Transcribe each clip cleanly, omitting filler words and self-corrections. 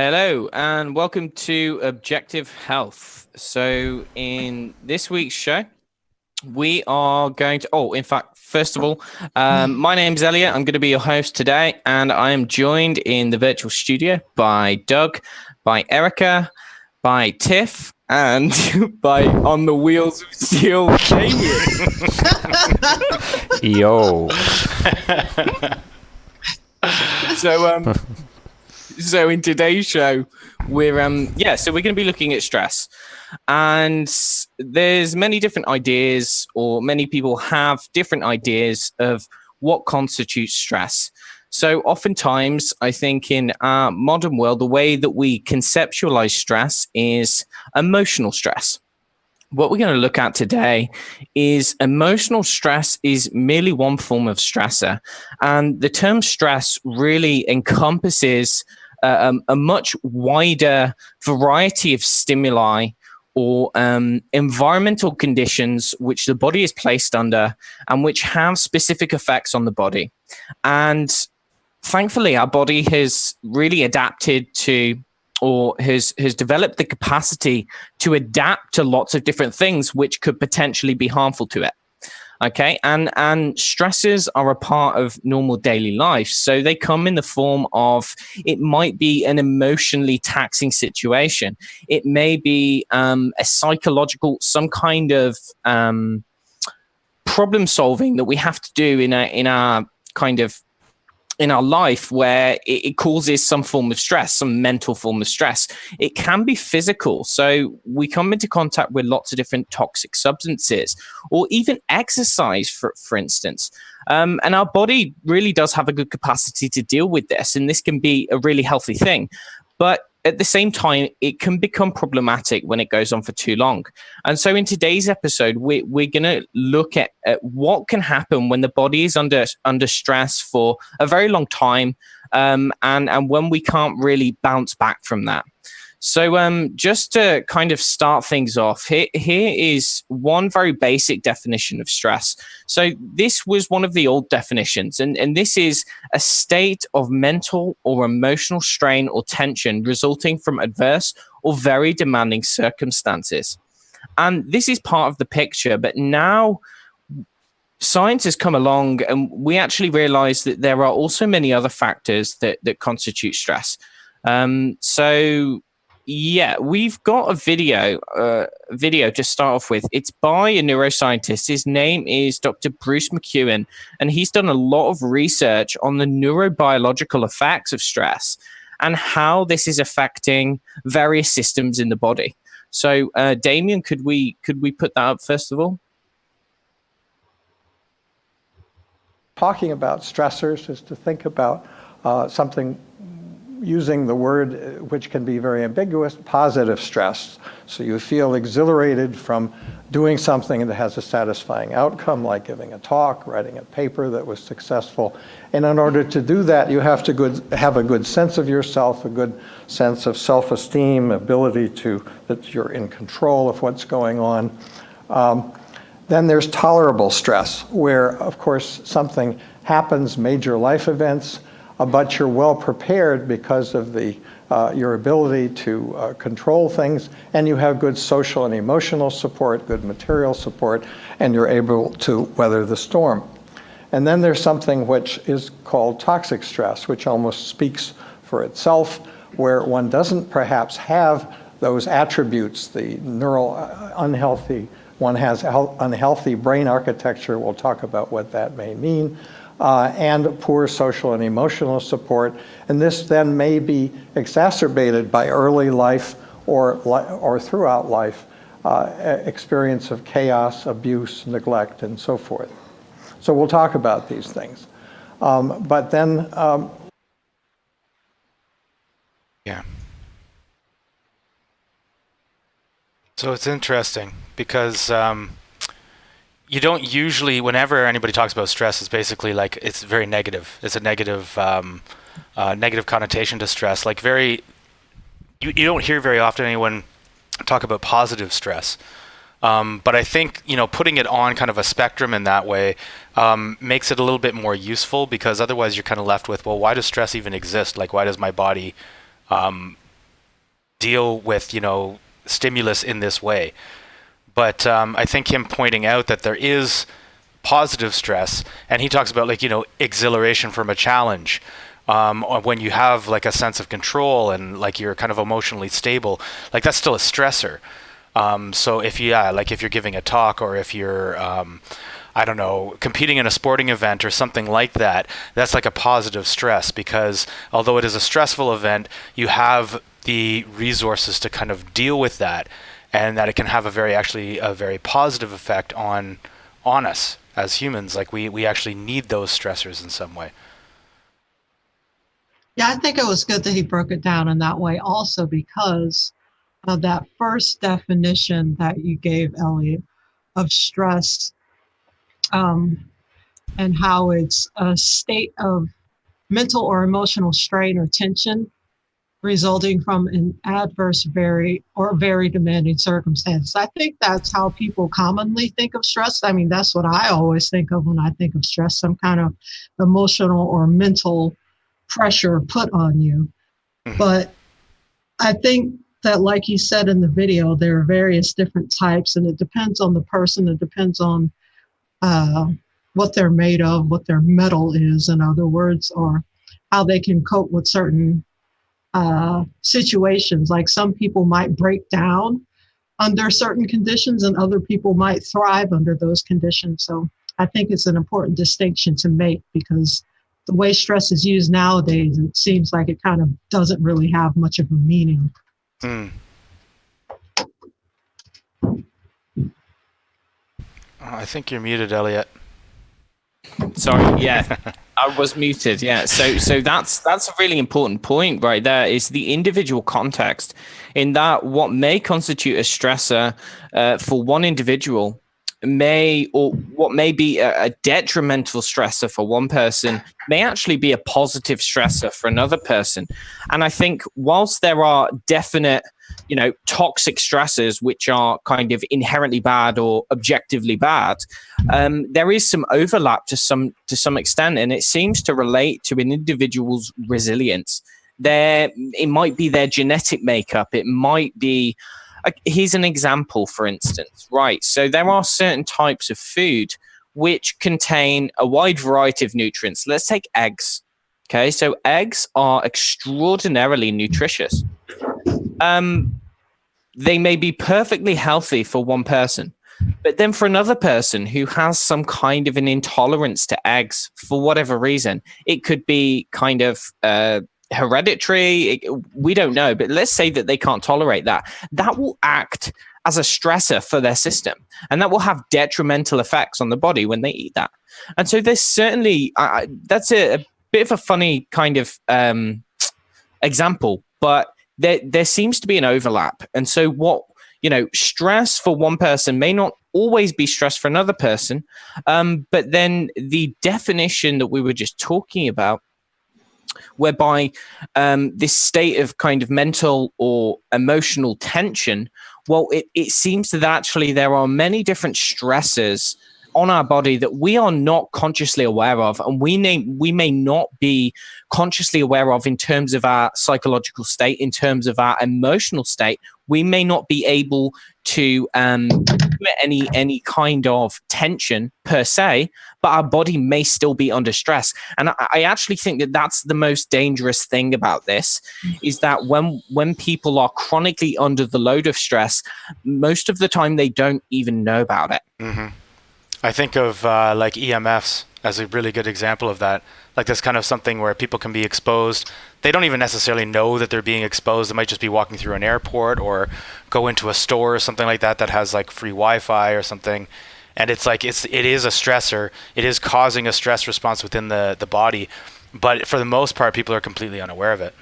Hello, and welcome to Objective Health. So, in this week's show, we are going to. In fact, first of all, my name's Elliot. I'm going to be your host today, and I am joined in the virtual studio by Doug, by Erica, by Tiff, and by On the Wheels of Steel, Damien. Yo. So in today's show, we're going to be looking at stress, and there's many different ideas, or many people have different ideas of what constitutes stress. So oftentimes, I think in our modern world, the way that we conceptualize stress is emotional stress. What we're going to look at today is emotional stress is merely one form of stressor. And the term stress really encompasses a much wider variety of stimuli or environmental conditions which the body is placed under and which have specific effects on the body. And thankfully, our body has really adapted to, or has developed the capacity to adapt to lots of different things which could potentially be harmful to it. Okay, and stresses are a part of normal daily life. So they come in the form of, it might be an emotionally taxing situation. It may be a psychological, some kind of problem solving that we have to do in our life, where it causes some form of stress, some mental form of stress. It can be physical. So we come into contact with lots of different toxic substances, or even exercise, for instance. And our body really does have a good capacity to deal with this. And this can be a really healthy thing. But at the same time, it can become problematic when it goes on for too long. And so in today's episode, we're going to look at what can happen when the body is under stress for a very long time, and when we can't really bounce back from that. So just to kind of start things off, here is one very basic definition of stress. So this was one of the old definitions, and this is a state of mental or emotional strain or tension resulting from adverse or very demanding circumstances. And this is part of the picture, but now science has come along and we actually realize that there are also many other factors that constitute stress. Yeah, we've got a video to start off with. It's by a neuroscientist. His name is Dr. Bruce McEwen, and he's done a lot of research on the neurobiological effects of stress and how this is affecting various systems in the body. So, Damien, could we put that up first of all? Talking about stressors is to think about something using the word, which can be very ambiguous, positive stress. So you feel exhilarated from doing something that has a satisfying outcome, like giving a talk, writing a paper that was successful. And in order to do that, you have to have a good sense of yourself, a good sense of self-esteem, ability that you're in control of what's going on. Then there's tolerable stress, where, of course, something happens, major life events, but you're well prepared because of your ability to control things, and you have good social and emotional support, good material support, and you're able to weather the storm. And then there's something which is called toxic stress, which almost speaks for itself, where one doesn't perhaps have those attributes, the unhealthy, one has unhealthy brain architecture. We'll talk about what that may mean. And poor social and emotional support. And this then may be exacerbated by early life or throughout life experience of chaos, abuse, neglect, and so forth. So we'll talk about these things. But then... Yeah. So it's interesting because... you don't usually, whenever anybody talks about stress, it's basically like it's very negative. It's a negative connotation to stress. Like you don't hear very often anyone talk about positive stress. But I think, putting it on kind of a spectrum in that way makes it a little bit more useful, because otherwise you're kind of left with, well, why does stress even exist? Like, why does my body deal with, stimulus in this way. But I think him pointing out that there is positive stress, and he talks about exhilaration from a challenge, or when you have like a sense of control and like you're kind of emotionally stable, like that's still a stressor. So if if you're giving a talk, or if you're I don't know, competing in a sporting event or something like that, that's like a positive stress, because although it is a stressful event, you have the resources to kind of deal with that, and that it can have a very positive effect on us as humans. Like we actually need those stressors in some way. Yeah, I think it was good that he broke it down in that way also, because of that first definition that you gave, Elliot, of stress, and how it's a state of mental or emotional strain or tension resulting from an adverse, very demanding circumstance. I think that's how people commonly think of stress. I mean, that's what I always think of when I think of stress, some kind of emotional or mental pressure put on you. But I think that, like you said in the video, there are various different types, and it depends on the person. It depends on what they're made of, what their metal is, in other words, or how they can cope with certain situations. Like some people might break down under certain conditions, and other people might thrive under those conditions. So I think it's an important distinction to make, because the way stress is used nowadays, it seems like it kind of doesn't really have much of a meaning. I think you're muted, Elliot. Sorry, yeah, I was muted. Yeah, so that's a really important point right there. Is the individual context, in that what may constitute a stressor for one individual what may be a detrimental stressor for one person may actually be a positive stressor for another person. And I think whilst there are definite toxic stressors which are kind of inherently bad or objectively bad, there is some overlap to some extent, and it seems to relate to an individual's resilience. It might be their genetic makeup. It might be here's an example, for instance, right? So there are certain types of food which contain a wide variety of nutrients. Let's take eggs. Okay, so eggs are extraordinarily nutritious. They may be perfectly healthy for one person, but then for another person who has some kind of an intolerance to eggs for whatever reason, it could be kind of hereditary. We don't know, but let's say that they can't tolerate that. That will act as a stressor for their system, and that will have detrimental effects on the body when they eat that. And so there's certainly that's a bit of a funny kind of example, but there seems to be an overlap. And so stress for one person may not always be stress for another person. But then the definition that we were just talking about, whereby this state of kind of mental or emotional tension, well, it seems that actually there are many different stressors on our body that we are not consciously aware of, and we may not be consciously aware of in terms of our psychological state, in terms of our emotional state. We may not be able to any kind of tension per se, but our body may still be under stress. And I actually think that that's the most dangerous thing about this, is that when people are chronically under the load of stress, most of the time they don't even know about it. Mm-hmm. I think of like EMFs as a really good example of that. Like that's kind of something where people can be exposed. They don't even necessarily know that they're being exposed. They might just be walking through an airport or go into a store or something like that has like free Wi-Fi or something. And it's like it is a stressor. It is causing a stress response within the body. But for the most part, people are completely unaware of it.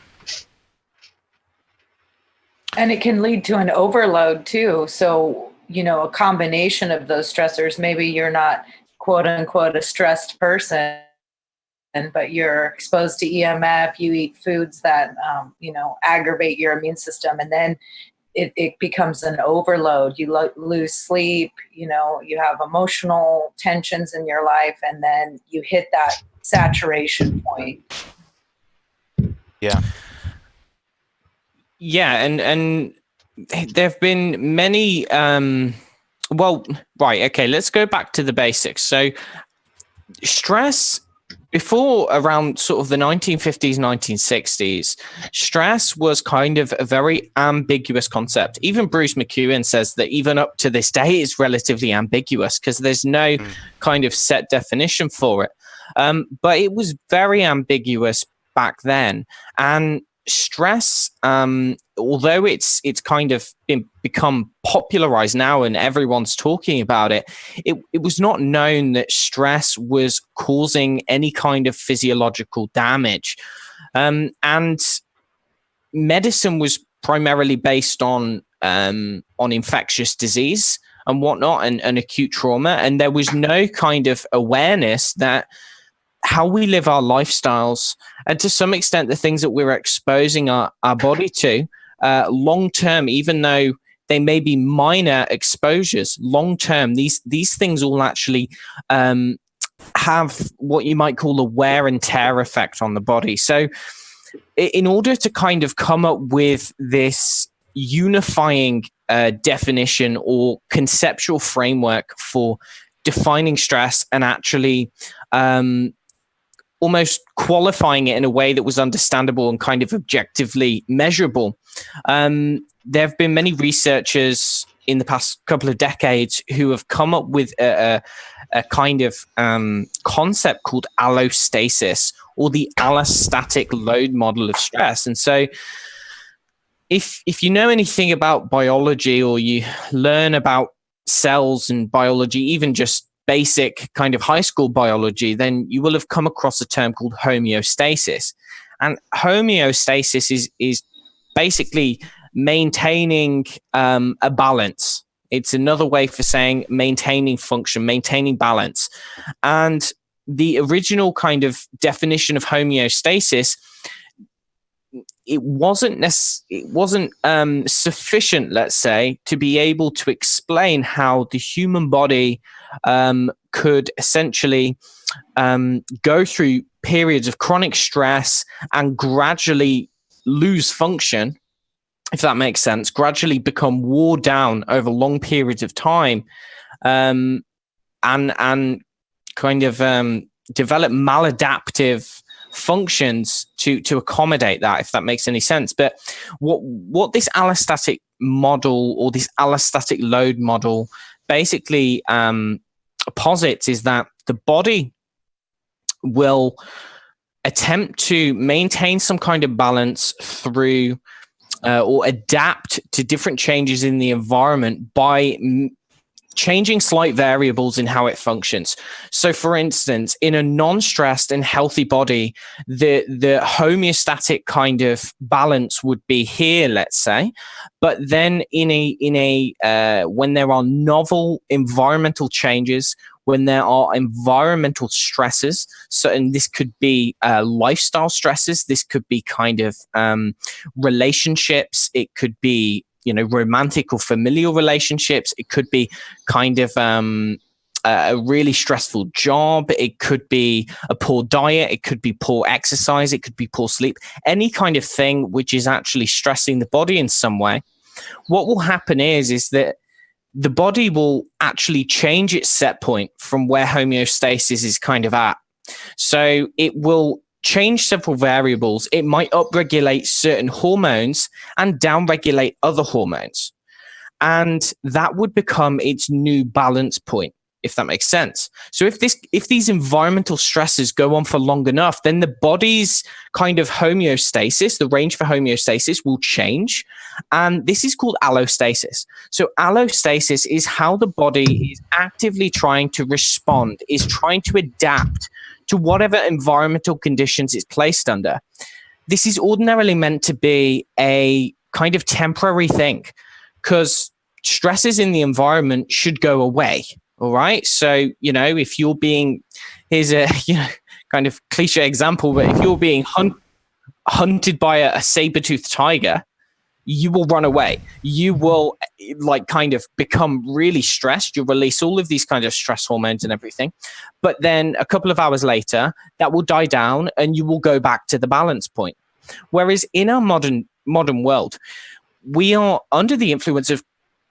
And it can lead to an overload too. So, a combination of those stressors, maybe you're not quote unquote a stressed person, but you're exposed to EMF, you eat foods that, aggravate your immune system. And then it becomes an overload. You lose sleep, you have emotional tensions in your life, and then you hit that saturation point. Yeah. Yeah, and there have been many. Well, right, okay. Let's go back to the basics. So, stress before around sort of the 1950s, 1960s, stress was kind of a very ambiguous concept. Even Bruce McEwen says that even up to this day, it's relatively ambiguous because there's no kind of set definition for it. But it was very ambiguous back then. And stress, although it's kind of become popularized now and everyone's talking about it, it was not known that stress was causing any kind of physiological damage. And medicine was primarily based on infectious disease and whatnot, and acute trauma. And there was no kind of awareness that how we live our lifestyles, and to some extent the things that we're exposing our body to long term, even though they may be minor exposures, long term, these things all actually have what you might call a wear and tear effect on the body. So in order to kind of come up with this unifying definition or conceptual framework for defining stress and actually almost qualifying it in a way that was understandable and kind of objectively measurable. There have been many researchers in the past couple of decades who have come up with a kind of concept called allostasis, or the allostatic load model of stress. And so if you know anything about biology, or you learn about cells and biology, even just basic kind of high school biology, then you will have come across a term called homeostasis. And homeostasis is basically maintaining a balance. It's another way for saying maintaining function, maintaining balance. And the original kind of definition of homeostasis, it wasn't sufficient, let's say, to be able to explain how the human body could essentially go through periods of chronic stress and gradually lose function, if that makes sense, gradually become wore down over long periods of time, and kind of develop maladaptive functions to accommodate that, if that makes any sense. But what this allostatic model, or this allostatic load model, basically posits is that the body will attempt to maintain some kind of balance through or adapt to different changes in the environment by changing slight variables in how it functions. So, for instance, in a non-stressed and healthy body, the homeostatic kind of balance would be here, let's say. But then in a when there are novel environmental changes, when there are environmental stresses, so, and this could be lifestyle stresses, this could be kind of relationships, it could be romantic or familial relationships. It could be kind of a really stressful job. It could be a poor diet. It could be poor exercise. It could be poor sleep. Any kind of thing which is actually stressing the body in some way. What will happen is that the body will actually change its set point from where homeostasis is kind of at. So it will change several variables. It might upregulate certain hormones and downregulate other hormones. And that would become its new balance point, if that makes sense. So if these environmental stresses go on for long enough, then the body's kind of homeostasis, the range for homeostasis, will change. And this is called allostasis. So allostasis is how the body is actively trying to respond, is trying to adapt to whatever environmental conditions it's placed under. This is ordinarily meant to be a kind of temporary thing, because stresses in the environment should go away. All right. So, if you're being, here's a kind of cliche example, but if you're being hunted by a saber-toothed tiger, you will run away. You will kind of become really stressed. You'll release all of these kind of stress hormones and everything. But then a couple of hours later, that will die down and you will go back to the balance point. Whereas in our modern modern world, we are under the influence of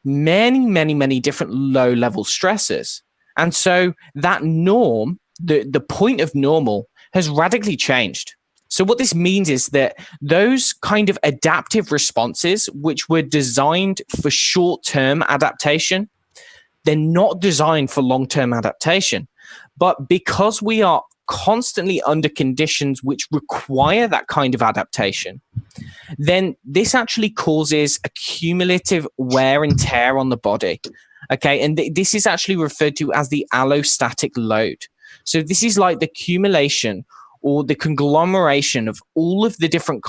many different low-level stressors. And so that norm, the point of normal, has radically changed. So what this means is that those kind of adaptive responses, which were designed for short-term adaptation, they're not designed for long-term adaptation. But because we are constantly under conditions which require that kind of adaptation, then this actually causes a cumulative wear and tear on the body. Okay, and this is actually referred to as the allostatic load. So this is like the accumulation or the conglomeration of all of the different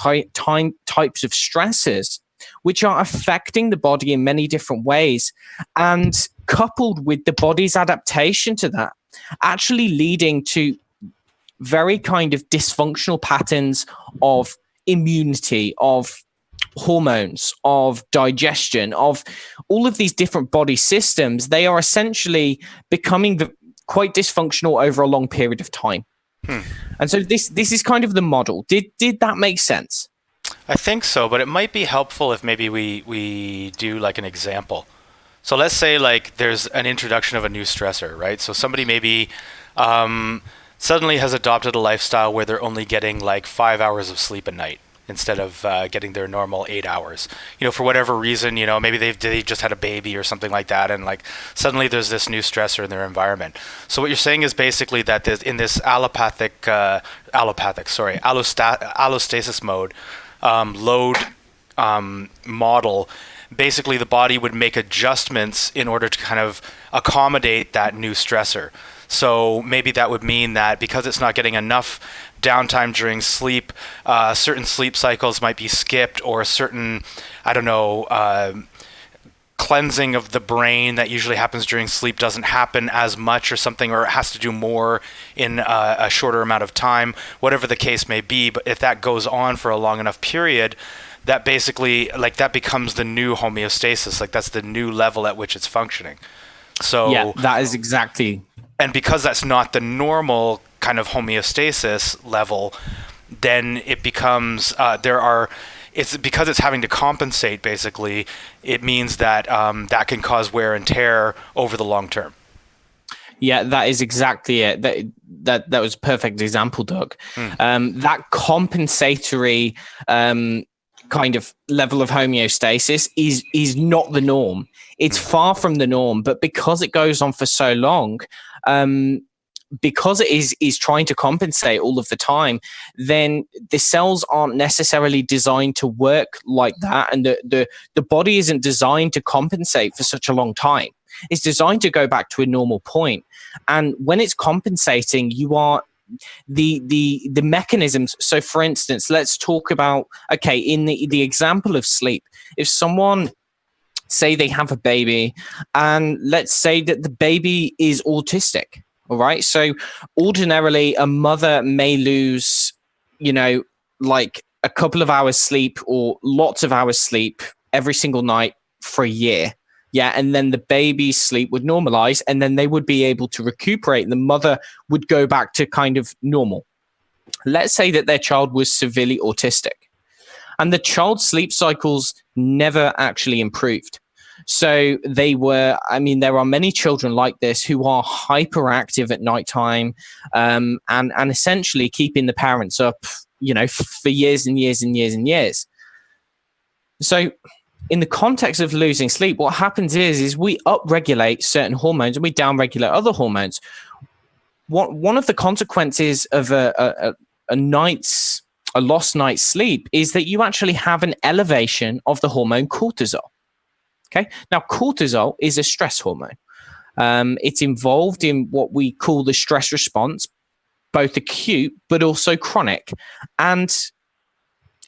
types of stresses which are affecting the body in many different ways, and coupled with the body's adaptation to that, actually leading to very kind of dysfunctional patterns of immunity, of hormones, of digestion, of all of these different body systems. They are essentially becoming quite dysfunctional over a long period of time. And so this is kind of the model. Did that make sense? I think so, but it might be helpful if maybe we do like an example. So let's say like there's an introduction of a new stressor, right? So somebody maybe suddenly has adopted a lifestyle where they're only getting like 5 hours of sleep a night instead of getting their normal 8 hours. You know, for whatever reason, you know, maybe they just had a baby or something like that, and like suddenly there's this new stressor in their environment. So what you're saying is basically that in this allostasis mode, load model, basically the body would make adjustments in order to kind of accommodate that new stressor. So maybe that would mean that because it's not getting enough downtime during sleep, certain sleep cycles might be skipped, or a certain, I don't know, cleansing of the brain that usually happens during sleep doesn't happen as much or something, or it has to do more in a shorter amount of time, whatever the case may be. But if that goes on for a long enough period, that basically, like, that becomes the new homeostasis. Like, that's the new level at which it's functioning. So yeah, that is exactly. And because that's not the normal kind of homeostasis level, then it becomes it's because it's having to compensate. Basically, it means that that can cause wear and tear over the long term. Yeah, that is exactly it. That was a perfect example, Doug. That compensatory kind of level of homeostasis is not the norm. It's far from the norm, but because it goes on for so long, because it is trying to compensate all of the time, then the cells aren't necessarily designed to work like that, and the body isn't designed to compensate for such a long time. It's designed to go back to a normal point. And when it's compensating, you are the mechanisms. So for instance, let's talk about, okay, in the example of sleep, if someone, say they have a baby, and let's say that the baby is autistic, all right? So ordinarily a mother may lose, you know, like a couple of hours sleep or lots of hours sleep every single night for a year. Yeah, and then the baby's sleep would normalize, and then they would be able to recuperate. And the mother would go back to kind of normal. Let's say that their child was severely autistic, and the child's sleep cycles never actually improved. So they were, I mean, there are many children like this who are hyperactive at nighttime, and essentially keeping the parents up, you know, for years and years and years and years. So in the context of losing sleep, what happens is we upregulate certain hormones and we downregulate other hormones. One of the consequences of a lost night's sleep is that you actually have an elevation of the hormone cortisol. Okay, now cortisol is a stress hormone. It's involved in what we call the stress response, both acute but also chronic. And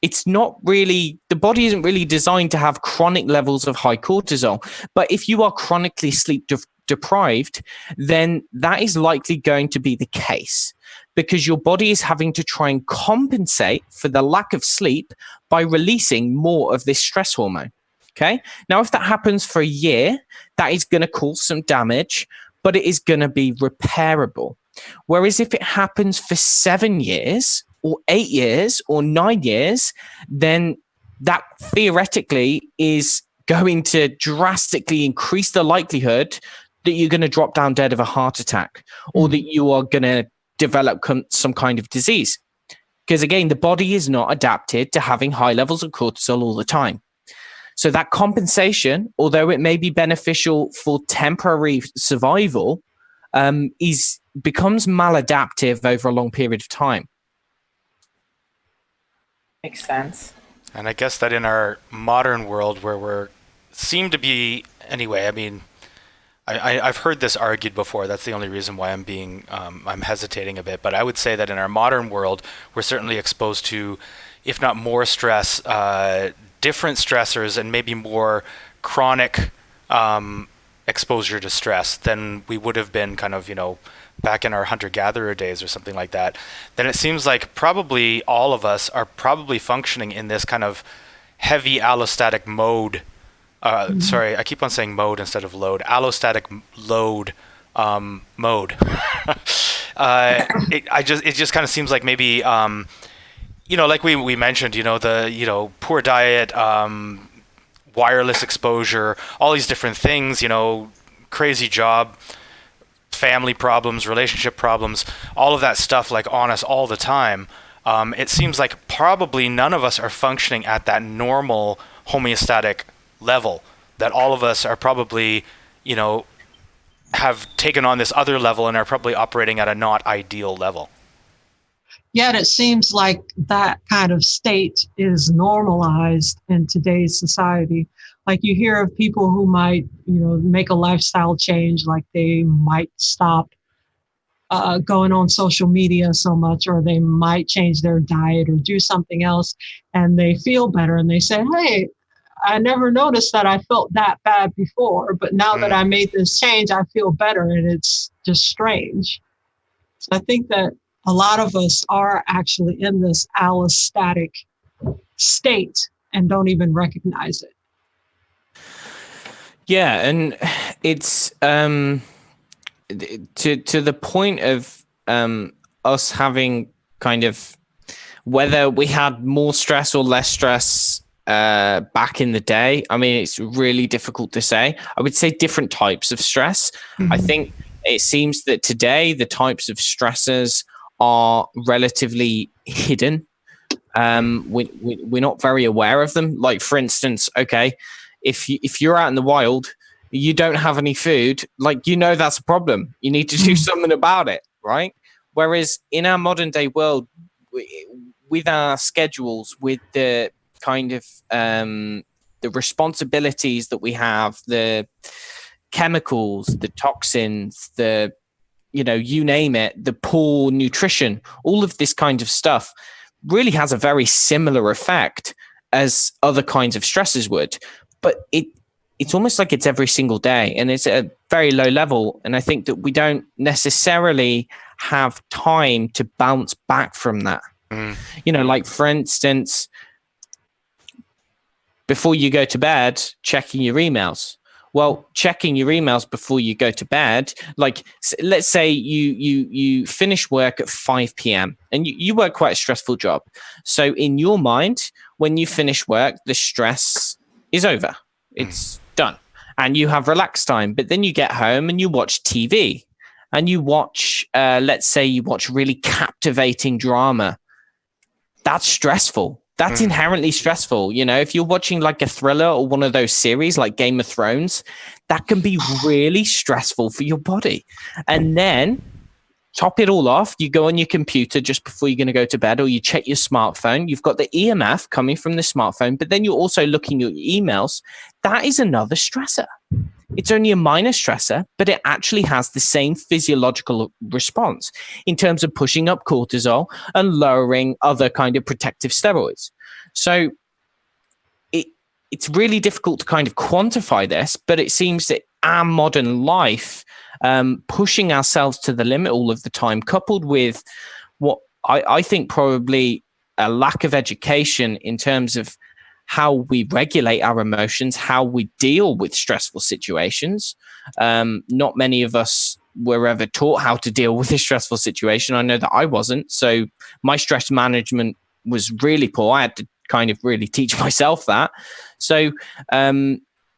it's not really, the body isn't really designed to have chronic levels of high cortisol. But if you are chronically sleep deprived, then that is likely going to be the case, because your body is having to try and compensate for the lack of sleep by releasing more of this stress hormone. Okay. Now, if that happens for a year, that is going to cause some damage, but it is going to be repairable. Whereas if it happens for 7 years or 8 years or 9 years, then that theoretically is going to drastically increase the likelihood that you're going to drop down dead of a heart attack, or that you are going to develop some kind of disease. Because again, the body is not adapted to having high levels of cortisol all the time. So that compensation, although it may be beneficial for temporary survival, becomes maladaptive over a long period of time. Makes sense. And I guess that in our modern world, where seem to be anyway. I mean, I've heard this argued before. That's the only reason why I'm hesitating a bit. But I would say that in our modern world, we're certainly exposed to, if not more stress, different stressors, and maybe more chronic exposure to stress than we would have been kind of, back in our hunter-gatherer days or something like that. Then it seems like probably all of us are probably functioning in this kind of heavy allostatic mode. Sorry, I keep on saying mode instead of load. Allostatic load mode. It just kind of seems like maybe, like we mentioned, the poor diet, wireless exposure, all these different things, crazy job, family problems, relationship problems, all of that stuff like on us all the time. It seems like probably none of us are functioning at that normal homeostatic level, that all of us are probably, have taken on this other level and are probably operating at a not ideal level. Yet it seems like that kind of state is normalized in today's society. Like you hear of people who might, make a lifestyle change, like they might stop going on social media so much, or they might change their diet or do something else, and they feel better. And they say, hey, I never noticed that I felt that bad before, but now that I made this change, I feel better. And it's just strange. So I think that a lot of us are actually in this allostatic state and don't even recognize it. Yeah, and it's to the point of us having kind of, whether we had more stress or less stress back in the day. I mean, it's really difficult to say. I would say different types of stress. I think it seems that today the types of stressors are relatively hidden. We're not very aware of them. Like, for instance, okay, if you're out in the wild, you don't have any food, like, that's a problem. You need to do something about it, right? Whereas in our modern day world, with our schedules, with the kind of the responsibilities that we have, the chemicals, the toxins, the you name it, the poor nutrition, all of this kind of stuff really has a very similar effect as other kinds of stresses would. But it's almost like it's every single day, and it's at a very low level. And I think that we don't necessarily have time to bounce back from that. Like, for instance, before you go to bed, checking your emails. Well, checking your emails before you go to bed, like, let's say you finish work at 5 p.m. and you work quite a stressful job. So in your mind, when you finish work, the stress is over. It's done. And you have relaxed time. But then you get home and you watch TV, and you watch, let's say you watch really captivating drama. That's stressful. That's inherently stressful. If you're watching like a thriller or one of those series like Game of Thrones, that can be really stressful for your body. And then top it all off, you go on your computer just before you're going to go to bed, or you check your smartphone. You've got the EMF coming from the smartphone, but then you're also looking at your emails. That is another stressor. It's only a minor stressor, but it actually has the same physiological response in terms of pushing up cortisol and lowering other kind of protective steroids. So it's really difficult to kind of quantify this, but it seems that our modern life, pushing ourselves to the limit all of the time, coupled with what I think probably a lack of education in terms of how we regulate our emotions, how we deal with stressful situations. Not many of us were ever taught how to deal with a stressful situation. I know that I wasn't. So my stress management was really poor. I had to kind of really teach myself that. So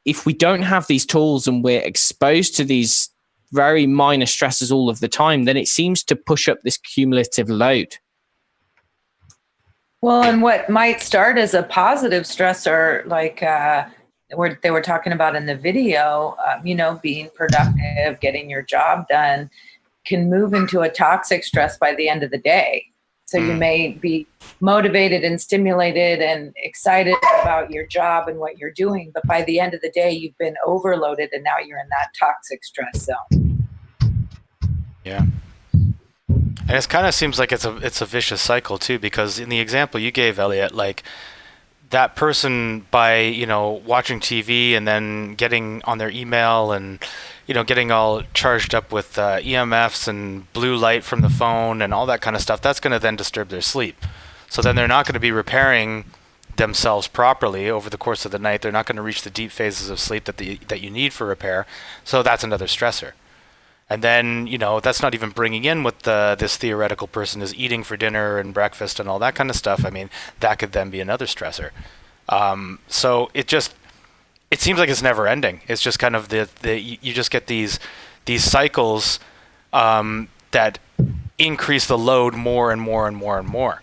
if we don't have these tools and we're exposed to these very minor stresses all of the time, then it seems to push up this cumulative load. Well, and what might start as a positive stressor, like they were talking about in the video, being productive, getting your job done, can move into a toxic stress by the end of the day. So you may be motivated and stimulated and excited about your job and what you're doing, but by the end of the day, you've been overloaded and now you're in that toxic stress zone. Yeah. And it kind of seems like it's a vicious cycle too, because in the example you gave, Elliot, like that person by, watching TV and then getting on their email and, getting all charged up with EMFs and blue light from the phone and all that kind of stuff, that's going to then disturb their sleep. So then they're not going to be repairing themselves properly over the course of the night. They're not going to reach the deep phases of sleep that you need for repair. So that's another stressor. And then, that's not even bringing in what this theoretical person is eating for dinner and breakfast and all that kind of stuff. I mean, that could then be another stressor. So it seems like it's never ending. It's just kind of you just get these cycles that increase the load more and more and more and more.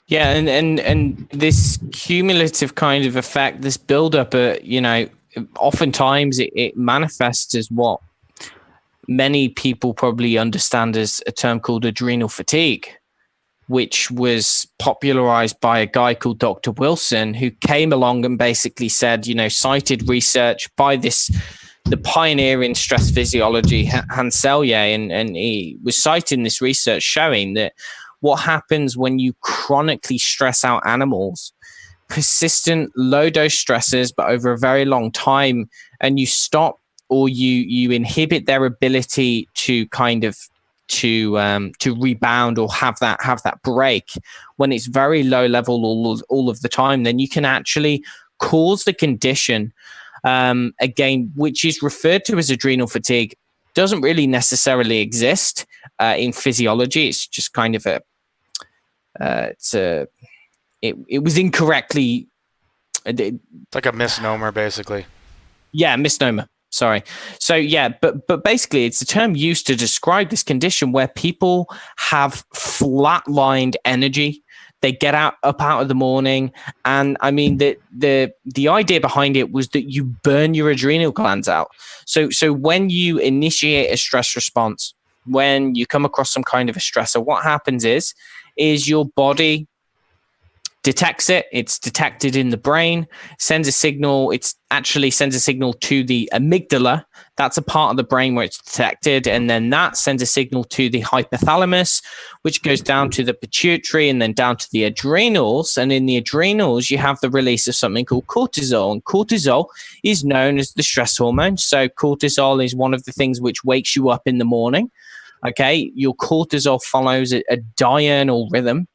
Yeah, and this cumulative kind of effect, this buildup, oftentimes it manifests as what many people probably understand as a term called adrenal fatigue, which was popularized by a guy called Dr. Wilson, who came along and basically said, cited research by the pioneer in stress physiology, Hans Selye, and he was citing this research showing that what happens when you chronically stress out animals, persistent low dose stresses, but over a very long time, and you stop or you inhibit their ability to kind of to rebound or have that break when it's very low level all of the time, then you can actually cause the condition again, which is referred to as adrenal fatigue. Doesn't really necessarily exist in physiology. It's just kind of it was incorrectly. It's like a misnomer, basically. Yeah, misnomer. Sorry. So yeah, but basically it's a term used to describe this condition where people have flatlined energy. They get up out of the morning, and I mean the idea behind it was that you burn your adrenal glands out. So when you initiate a stress response, when you come across some kind of a stressor, what happens is your body detects it. It's detected in the brain, sends a signal. It actually sends a signal to the amygdala. That's a part of the brain where it's detected. And then that sends a signal to the hypothalamus, which goes down to the pituitary and then down to the adrenals. And in the adrenals, you have the release of something called cortisol. And cortisol is known as the stress hormone. So cortisol is one of the things which wakes you up in the morning. Okay. Your cortisol follows a diurnal rhythm.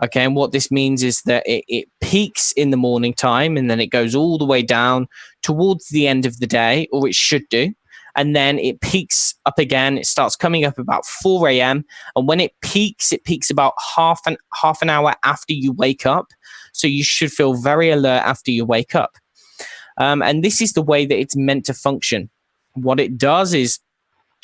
Okay, and what this means is that it peaks in the morning time and then it goes all the way down towards the end of the day, or it should do. And then it peaks up again. It starts coming up about 4 a.m. And when it peaks about half an hour after you wake up. So you should feel very alert after you wake up. And this is the way that it's meant to function. What it does is,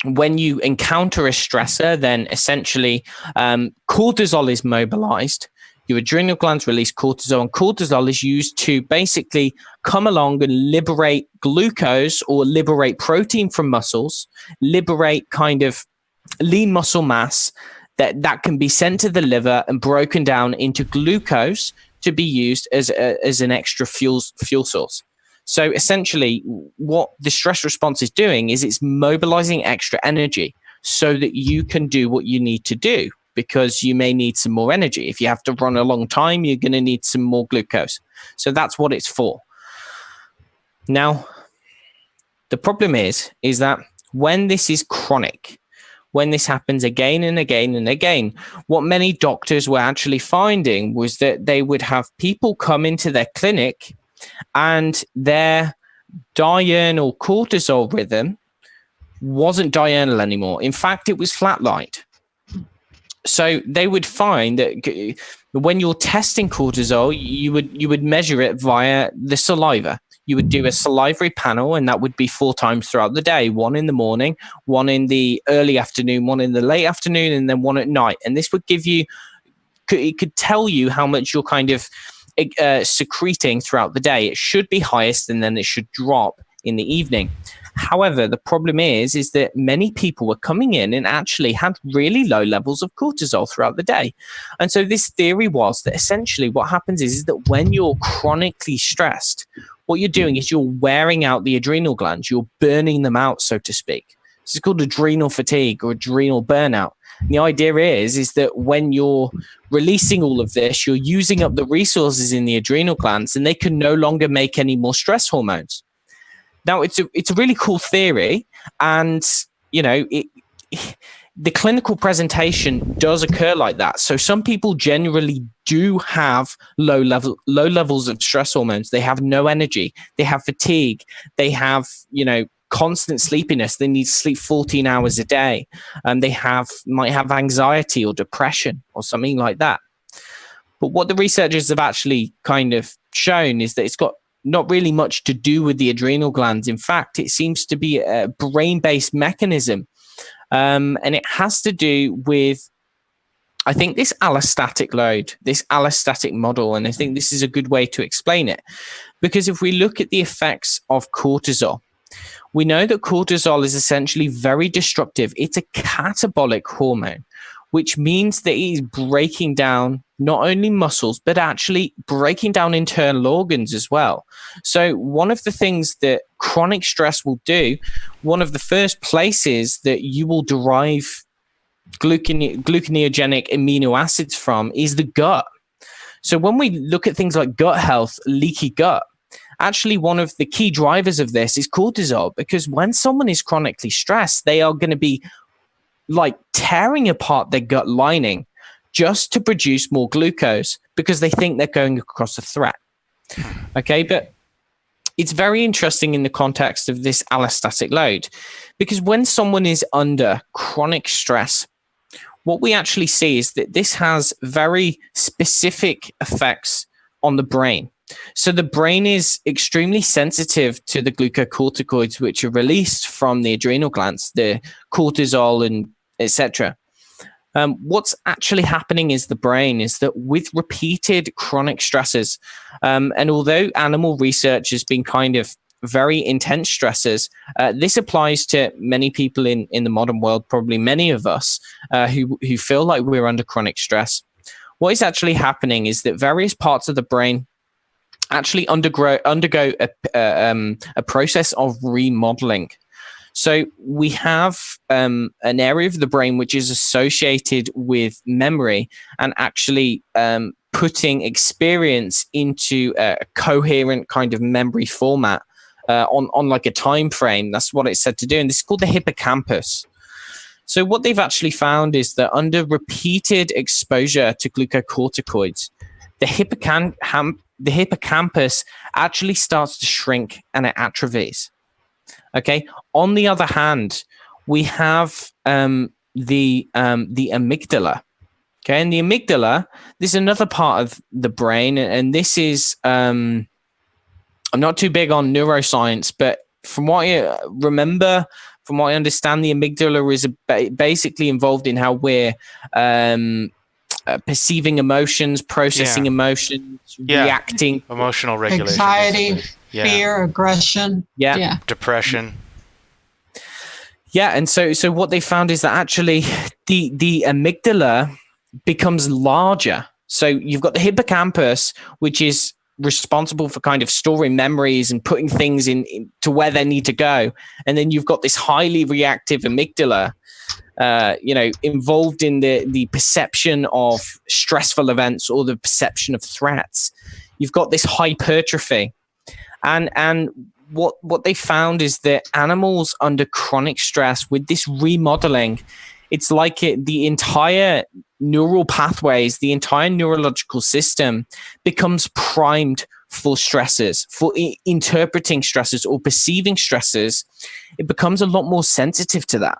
when you encounter a stressor, then essentially cortisol is mobilized. Your adrenal glands release cortisol, and cortisol is used to basically come along and liberate glucose or liberate protein from muscles, liberate kind of lean muscle mass that can be sent to the liver and broken down into glucose to be used as an extra fuel source. So essentially, what the stress response is doing is it's mobilizing extra energy so that you can do what you need to do, because you may need some more energy. If you have to run a long time, you're going to need some more glucose. So that's what it's for. Now, the problem is that when this is chronic, when this happens again and again and again, what many doctors were actually finding was that they would have people come into their clinic and their diurnal cortisol rhythm wasn't diurnal anymore. In fact, it was flatlined. So they would find that when you're testing cortisol, you would measure it via the saliva. You would do a salivary panel, and that would be 4 times throughout the day: one in the morning, one in the early afternoon, one in the late afternoon, and then one at night. And this would give you, it could tell you how much you're kind of secreting throughout the day. It should be highest, and then it should drop in the evening. However, the problem is that many people were coming in and actually had really low levels of cortisol throughout the day. And so this theory was that essentially what happens is that when you're chronically stressed, what you're doing is you're wearing out the adrenal glands. You're burning them out, so to speak. This is called adrenal fatigue or adrenal burnout. And the idea is that when you're releasing all of this, you're using up the resources in the adrenal glands, and they can no longer make any more stress hormones. Now, it's a really cool theory, and the clinical presentation does occur like that. So some people generally do have low levels of stress hormones. They have no energy. They have fatigue. They have constant sleepiness. They need to sleep 14 hours a day, and they might have anxiety or depression or something like that. But what the researchers have actually kind of shown is that it's got not really much to do with the adrenal glands. In fact, it seems to be a brain-based mechanism. And it has to do with, I think, this allostatic load, this allostatic model. And I think this is a good way to explain it. Because if we look at the effects of cortisol, we know that cortisol is essentially very destructive. It's a catabolic hormone, which means that it is breaking down not only muscles, but actually breaking down internal organs as well. So one of the things that chronic stress will do, one of the first places that you will derive gluconeogenic amino acids from is the gut. So when we look at things like gut health, leaky gut, actually one of the key drivers of this is cortisol, because when someone is chronically stressed, they are going to be like tearing apart their gut lining just to produce more glucose because they think they're going across a threat. Okay, but it's very interesting in the context of this allostatic load, because when someone is under chronic stress, what we actually see is that this has very specific effects on the brain. So the brain is extremely sensitive to the glucocorticoids, which are released from the adrenal glands, the cortisol and etc. What's actually happening is the brain is that with repeated chronic stresses, and although animal research has been kind of very intense stresses, this applies to many people in the modern world, probably many of us who feel like we're under chronic stress. What is actually happening is that various parts of the brain actually undergo a process of remodeling. So we have an area of the brain which is associated with memory and actually putting experience into a coherent kind of memory format on like a time frame. That's what it's said to do. And this is called the hippocampus. So what they've actually found is that under repeated exposure to glucocorticoids, the hippocampus actually starts to shrink and it atrophies. Okay. On the other hand, we have the amygdala. Okay, and the amygdala, this is another part of the brain, and this is I'm not too big on neuroscience, but from what I remember, from what I understand, the amygdala is basically involved in how we're perceiving emotions, processing emotions, reacting, emotional regulation, anxiety, fear, aggression, depression. Yeah, and so what they found is that actually the amygdala becomes larger. So you've got the hippocampus, which is responsible for kind of storing memories and putting things in to where they need to go, and then you've got this highly reactive amygdala, involved in the perception of stressful events or the perception of threats. You've got this hypertrophy, and what they found is that animals under chronic stress with this remodeling, it's like the entire neural pathways, the entire neurological system becomes primed for stresses, for interpreting stresses or perceiving stresses. It becomes a lot more sensitive to that.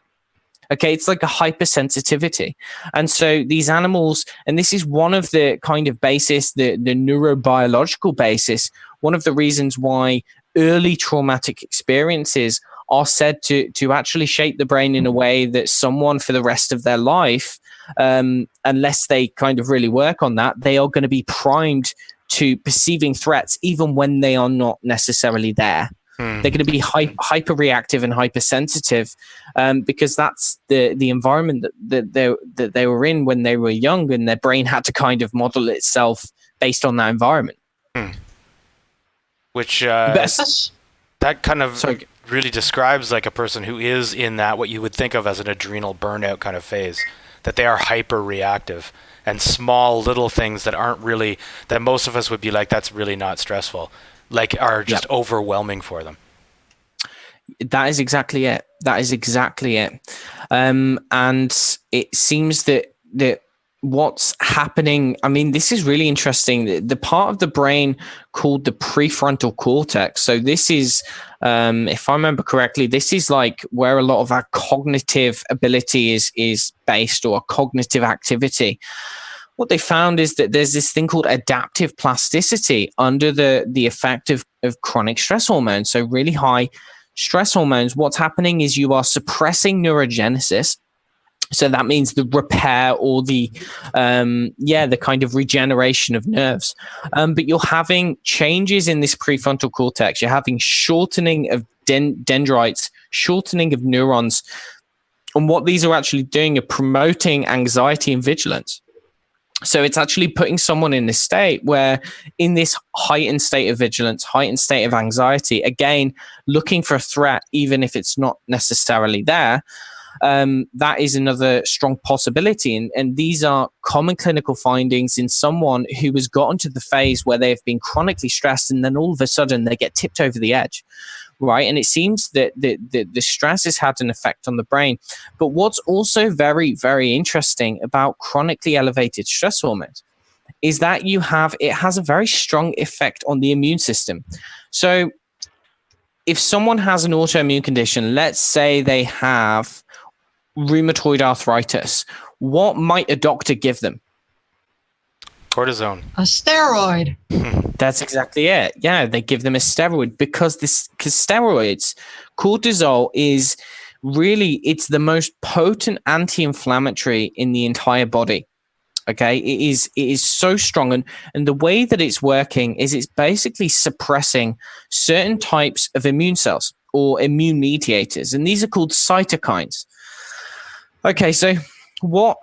Okay, it's like a hypersensitivity. And so these animals, and this is one of the kind of basis, the neurobiological basis, one of the reasons why early traumatic experiences are said to actually shape the brain in a way that someone for the rest of their life, unless they kind of really work on that, they are going to be primed to perceiving threats even when they are not necessarily there. They're going to be hyper reactive and hypersensitive, because that's the environment that they were in when they were young, and their brain had to kind of model itself based on that environment. Which that kind of really describes like a person who is in that what you would think of as an adrenal burnout kind of phase, that they are hyper reactive, and small little things that aren't really, that most of us would be like, that's really not stressful, like are just overwhelming for them. That is exactly it. And it seems that what's happening, I mean, this is really interesting. The part of the brain called the prefrontal cortex. So this is, if I remember correctly, this is like where a lot of our cognitive ability is based, or cognitive activity. What they found is that there's this thing called adaptive plasticity under the effect of chronic stress hormones. So really high stress hormones, what's happening is you are suppressing neurogenesis. So that means the repair or the kind of regeneration of nerves. But you're having changes in this prefrontal cortex. You're having shortening of dendrites, shortening of neurons. And what these are actually doing are promoting anxiety and vigilance. So it's actually putting someone in this state where, in this heightened state of vigilance, heightened state of anxiety, again, looking for a threat, even if it's not necessarily there, that is another strong possibility. And these are common clinical findings in someone who has gotten to the phase where they've been chronically stressed, and then all of a sudden they get tipped over the edge. Right. And it seems that the stress has had an effect on the brain. But what's also very, very interesting about chronically elevated stress hormones is that it has a very strong effect on the immune system. So if someone has an autoimmune condition, let's say they have rheumatoid arthritis, what might a doctor give them? Cortisone. A steroid. That's exactly it. Yeah, they give them a steroid because steroids, cortisol is really, it's the most potent anti-inflammatory in the entire body. Okay, it is so strong, and the way that it's working is it's basically suppressing certain types of immune cells or immune mediators, and these are called cytokines. Okay, so what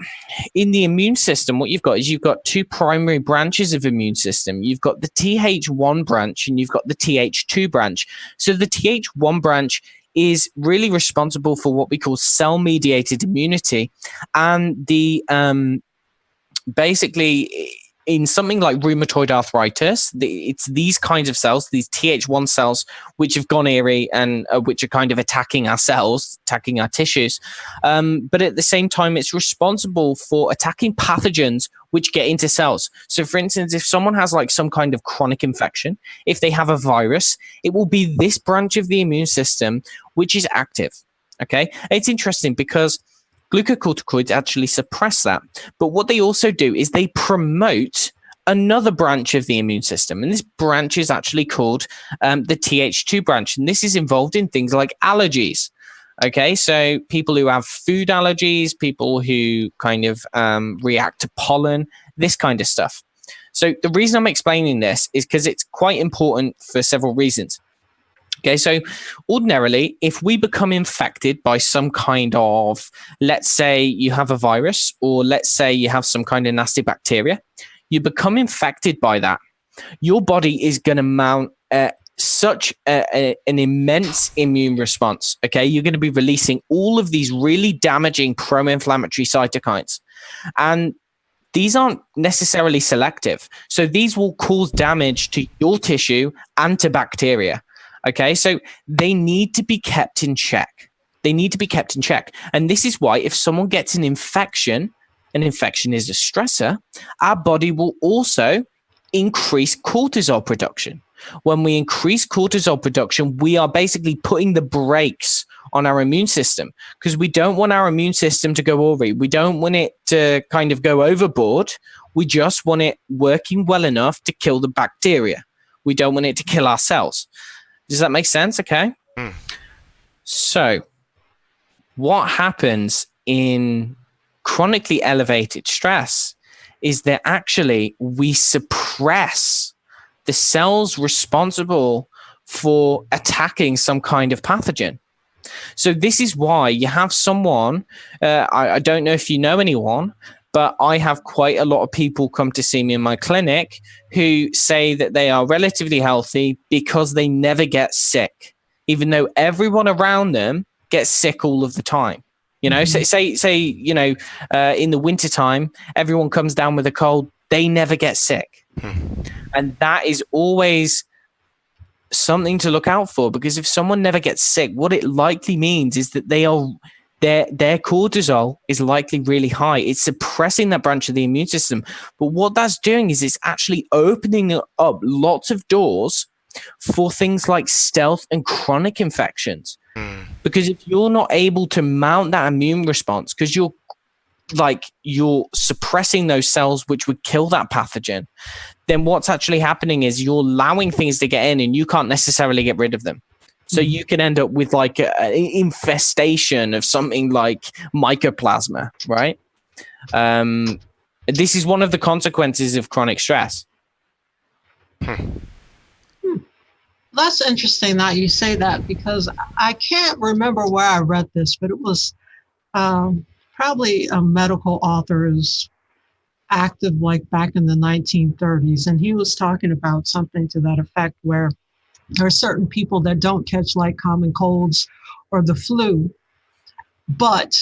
in the immune system, what you've got two primary branches of immune system. You've got the Th1 branch and you've got the Th2 branch. So the Th1 branch is really responsible for what we call cell-mediated immunity, and the basically in something like rheumatoid arthritis, it's these kinds of cells, these Th1 cells, which have gone eerie and which are kind of attacking our cells, attacking our tissues. But at the same time, it's responsible for attacking pathogens which get into cells. So for instance, if someone has like some kind of chronic infection, if they have a virus, it will be this branch of the immune system which is active. Okay, it's interesting because glucocorticoids actually suppress that. But what they also do is they promote another branch of the immune system. And this branch is actually called the Th2 branch. And this is involved in things like allergies. Okay, so people who have food allergies, people who kind of react to pollen, this kind of stuff. So the reason I'm explaining this is because it's quite important for several reasons. Okay, so ordinarily, if we become infected by some kind of, let's say you have a virus, or let's say you have some kind of nasty bacteria, you become infected by that. Your body is going to mount such an immense immune response. Okay, you're going to be releasing all of these really damaging pro-inflammatory cytokines. And these aren't necessarily selective. So these will cause damage to your tissue and to bacteria. Okay, so they need to be kept in check. And this is why if someone gets an infection is a stressor, our body will also increase cortisol production. When we increase cortisol production, we are basically putting the brakes on our immune system, because we don't want our immune system to go awry. We don't want it to kind of go overboard. We just want it working well enough to kill the bacteria. We don't want it to kill our cells. Does that make sense? Okay. So what happens in chronically elevated stress is that actually we suppress the cells responsible for attacking some kind of pathogen. So this is why you have someone, I don't know if you know anyone, but I have quite a lot of people come to see me in my clinic who say that they are relatively healthy because they never get sick, even though everyone around them gets sick all of the time. You know, say you know, in the wintertime, everyone comes down with a cold. They never get sick. And that is always something to look out for, because if someone never gets sick, what it likely means is that their cortisol is likely really high. It's suppressing that branch of the immune system. But what that's doing is it's actually opening up lots of doors for things like stealth and chronic infections. Because if you're not able to mount that immune response, because you're suppressing those cells which would kill that pathogen, then what's actually happening is you're allowing things to get in and you can't necessarily get rid of them. So you can end up with like an infestation of something like mycoplasma, right? This is one of the consequences of chronic stress. That's interesting that you say that, because I can't remember where I read this, but it was probably a medical author who's active like back in the 1930s. And he was talking about something to that effect, where there are certain people that don't catch like common colds or the flu, but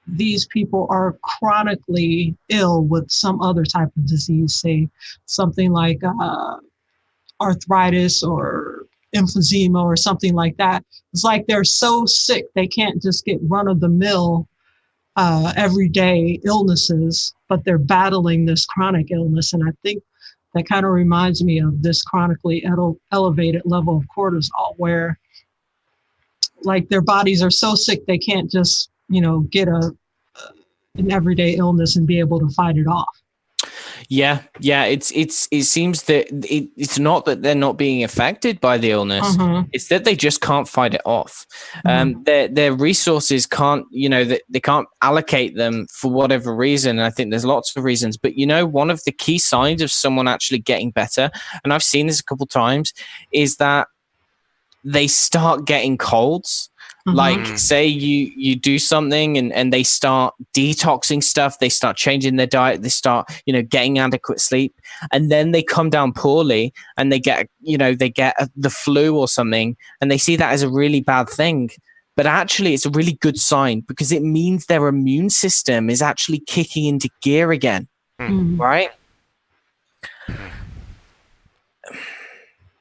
these people are chronically ill with some other type of disease, say something like arthritis or emphysema or something like that. It's like they're so sick they can't just get run-of-the-mill everyday illnesses, but they're battling this chronic illness. And I think that kind of reminds me of this chronically elevated level of cortisol, where like their bodies are so sick they can't just, you know, get an everyday illness and be able to fight it off. Yeah. It seems that it's not that they're not being affected by the illness. It's that they just can't fight it off. Their resources can't, you know, they can't allocate them for whatever reason. And I think there's lots of reasons. But, you know, one of the key signs of someone actually getting better, and I've seen this a couple of times, is that they start getting colds. Like, say you do something and they start detoxing stuff, they start changing their diet, they start, you know, getting adequate sleep, and then they come down poorly and they get the flu or something, and they see that as a really bad thing. But actually it's a really good sign, because it means their immune system is actually kicking into gear again. Right?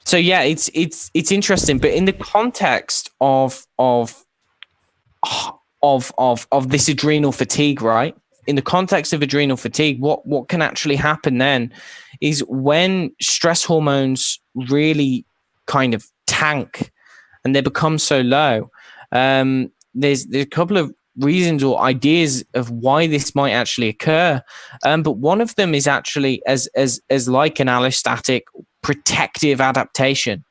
So yeah, it's interesting, but in the context of this adrenal fatigue, right? In the context of adrenal fatigue, what can actually happen then is when stress hormones really kind of tank and they become so low. There's a couple of reasons or ideas of why this might actually occur, but one of them is actually as like an allostatic protective adaptation,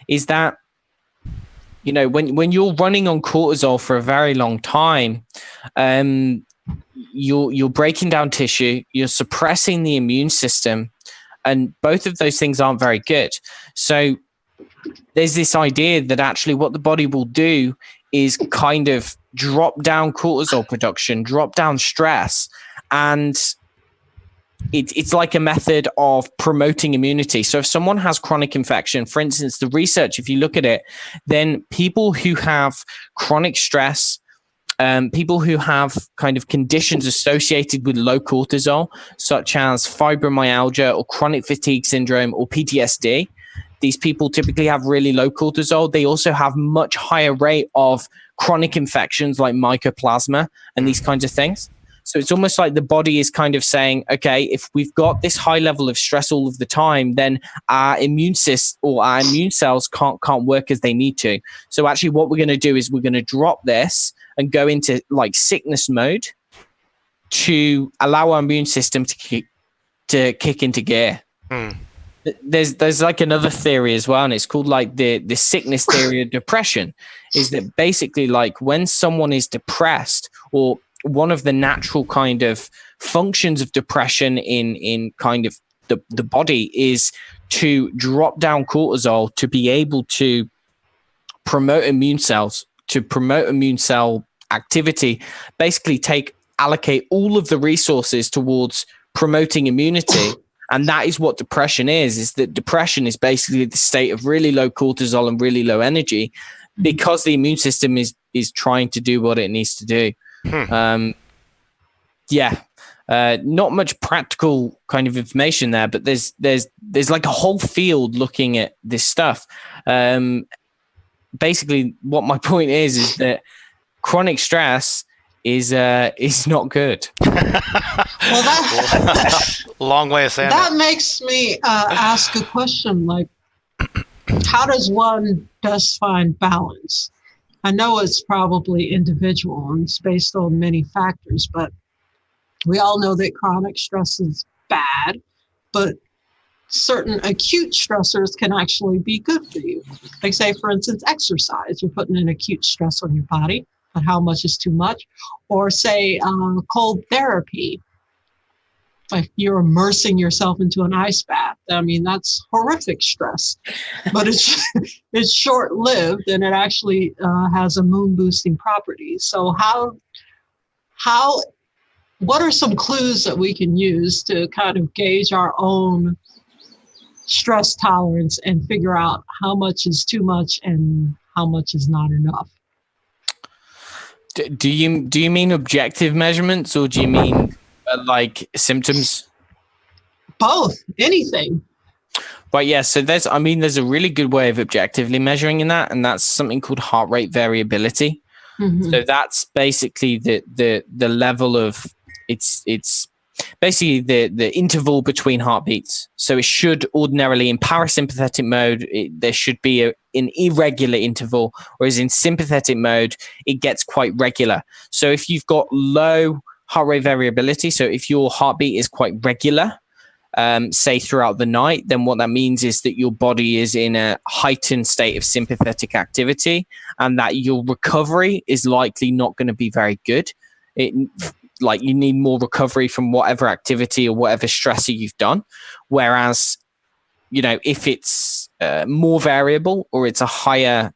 is that, you know, when you're running on cortisol for a very long time, you're breaking down tissue, you're suppressing the immune system, and both of those things aren't very good. So there's this idea that actually what the body will do is kind of drop down cortisol production, drop down stress, and it's like a method of promoting immunity. So if someone has chronic infection, for instance, the research, if you look at it, then people who have chronic stress, people who have kind of conditions associated with low cortisol, such as fibromyalgia or chronic fatigue syndrome or PTSD, these people typically have really low cortisol. They also have much higher rate of chronic infections like mycoplasma and these kinds of things. So it's almost like the body is kind of saying, okay, if we've got this high level of stress all of the time, then our immune system or our immune cells can't work as they need to. So actually what we're going to do is we're going to drop this and go into like sickness mode to allow our immune system to kick into gear. There's like another theory as well, and it's called like the sickness theory of depression, is that basically like when someone is depressed, or one of the natural kind of functions of depression in kind of the body is to drop down cortisol to be able to promote immune cells, to promote immune cell activity, basically allocate all of the resources towards promoting immunity. And that is what depression is that depression is basically the state of really low cortisol and really low energy because the immune system is trying to do what it needs to do. Not much practical kind of information there, but there's like a whole field looking at this stuff. Basically what my point is that chronic stress is not good. Well, long way of saying that makes me ask a question, like, how does one find balance? I know it's probably individual and it's based on many factors, but we all know that chronic stress is bad, but certain acute stressors can actually be good for you. Like, say, for instance, exercise. You're putting an acute stress on your body, but how much is too much? Or say cold therapy. Like you're immersing yourself into an ice bath. I mean, that's horrific stress, but it's short-lived and it actually has a mood-boosting properties. So what are some clues that we can use to kind of gauge our own stress tolerance and figure out how much is too much and how much is not enough? Do you mean objective measurements, or do you mean like symptoms? Both, anything. But yeah, so there's a really good way of objectively measuring in that, and that's something called heart rate variability. Mm-hmm. So that's basically the level of it's basically the interval between heartbeats. So it should ordinarily in parasympathetic mode, there should be an irregular interval, whereas in sympathetic mode, it gets quite regular. So if you've got low heart rate variability, so if your heartbeat is quite regular, say throughout the night, then what that means is that your body is in a heightened state of sympathetic activity and that your recovery is likely not going to be very good. Like you need more recovery from whatever activity or whatever stressor you've done. Whereas, if it's more variable or it's a higher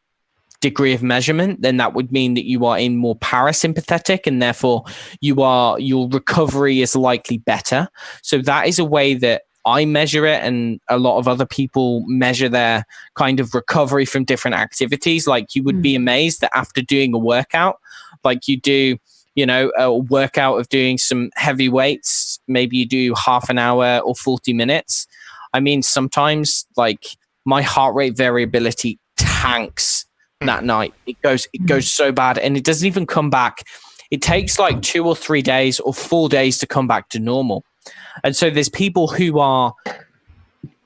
degree of measurement, then that would mean that you are in more parasympathetic and therefore your recovery is likely better. So that is a way that I measure it, and a lot of other people measure their kind of recovery from different activities. Like you would be amazed that after doing a workout, like you do, a workout of doing some heavy weights, maybe you do half an hour or 40 minutes. I mean, sometimes like my heart rate variability tanks that night. It goes so bad and it doesn't even come back. It takes like 2 or 3 days or 4 days to come back to normal. And so there's people who are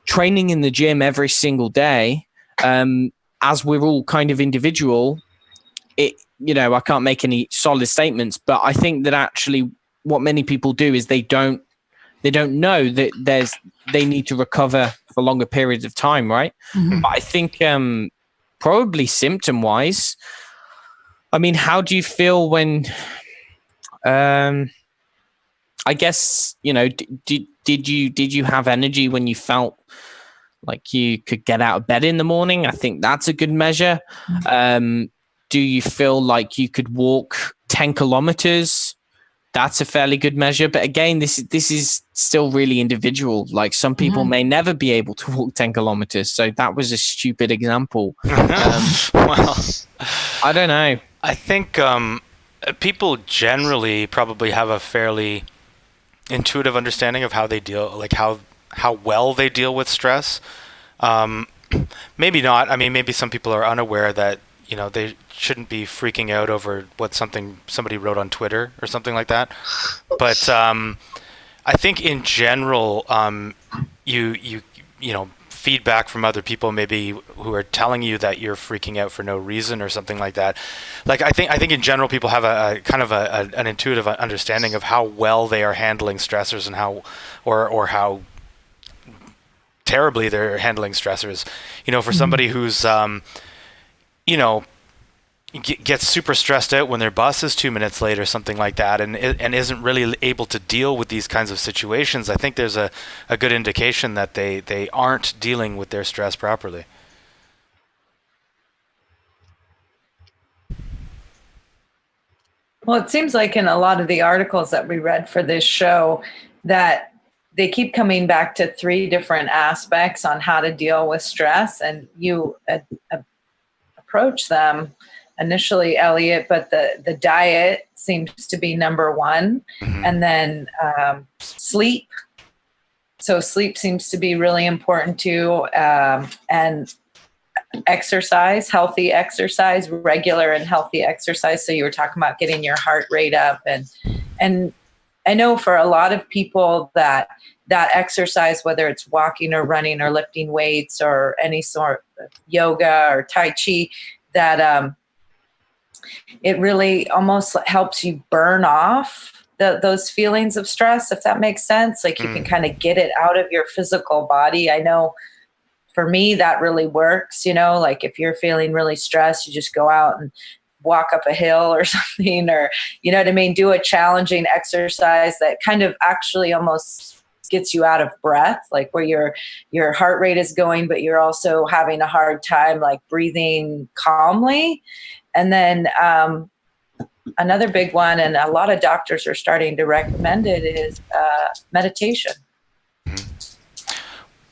training in the gym every single day. As we're all kind of individual, I can't make any solid statements, but I think that actually what many people do is they don't know that they need to recover for longer periods of time, right? Mm-hmm. But I think probably symptom wise, I mean, how do you feel when I guess, did you have energy when you felt like you could get out of bed in the morning? I think that's a good measure. Do you feel like you could walk 10 kilometers? That's a fairly good measure. But again, this is still really individual. Like some people may never be able to walk 10 kilometers. So that was a stupid example. Well, I don't know. I think people generally probably have a fairly intuitive understanding of how they deal, like how well they deal with stress. Maybe not. I mean, maybe some people are unaware that, they shouldn't be freaking out over what somebody wrote on Twitter or something like that. But I think in general, you feedback from other people maybe who are telling you that you're freaking out for no reason or something like that. Like I think in general people have a kind of an intuitive understanding of how well they are handling stressors and how or how terribly they're handling stressors. For somebody who's gets super stressed out when their bus is 2 minutes late or something like that, and isn't really able to deal with these kinds of situations, I think there's a good indication that they aren't dealing with their stress properly. Well, it seems like in a lot of the articles that we read for this show that they keep coming back to 3 different aspects on how to deal with stress, and you approach them initially, Elliot, but the diet seems to be number 1, and then sleep. So sleep seems to be really important too, and exercise, healthy exercise, regular and healthy exercise. So you were talking about getting your heart rate up, and I know for a lot of people that exercise, whether it's walking or running or lifting weights or any sort of yoga or Tai Chi, that it really almost helps you burn off those feelings of stress, if that makes sense. Like you can kind of get it out of your physical body. I know for me that really works, like if you're feeling really stressed, you just go out and walk up a hill or something, or, you know what I mean? Do a challenging exercise that kind of actually almost gets you out of breath, like where your heart rate is going, but you're also having a hard time like breathing calmly. And then another big one, and a lot of doctors are starting to recommend it, is meditation.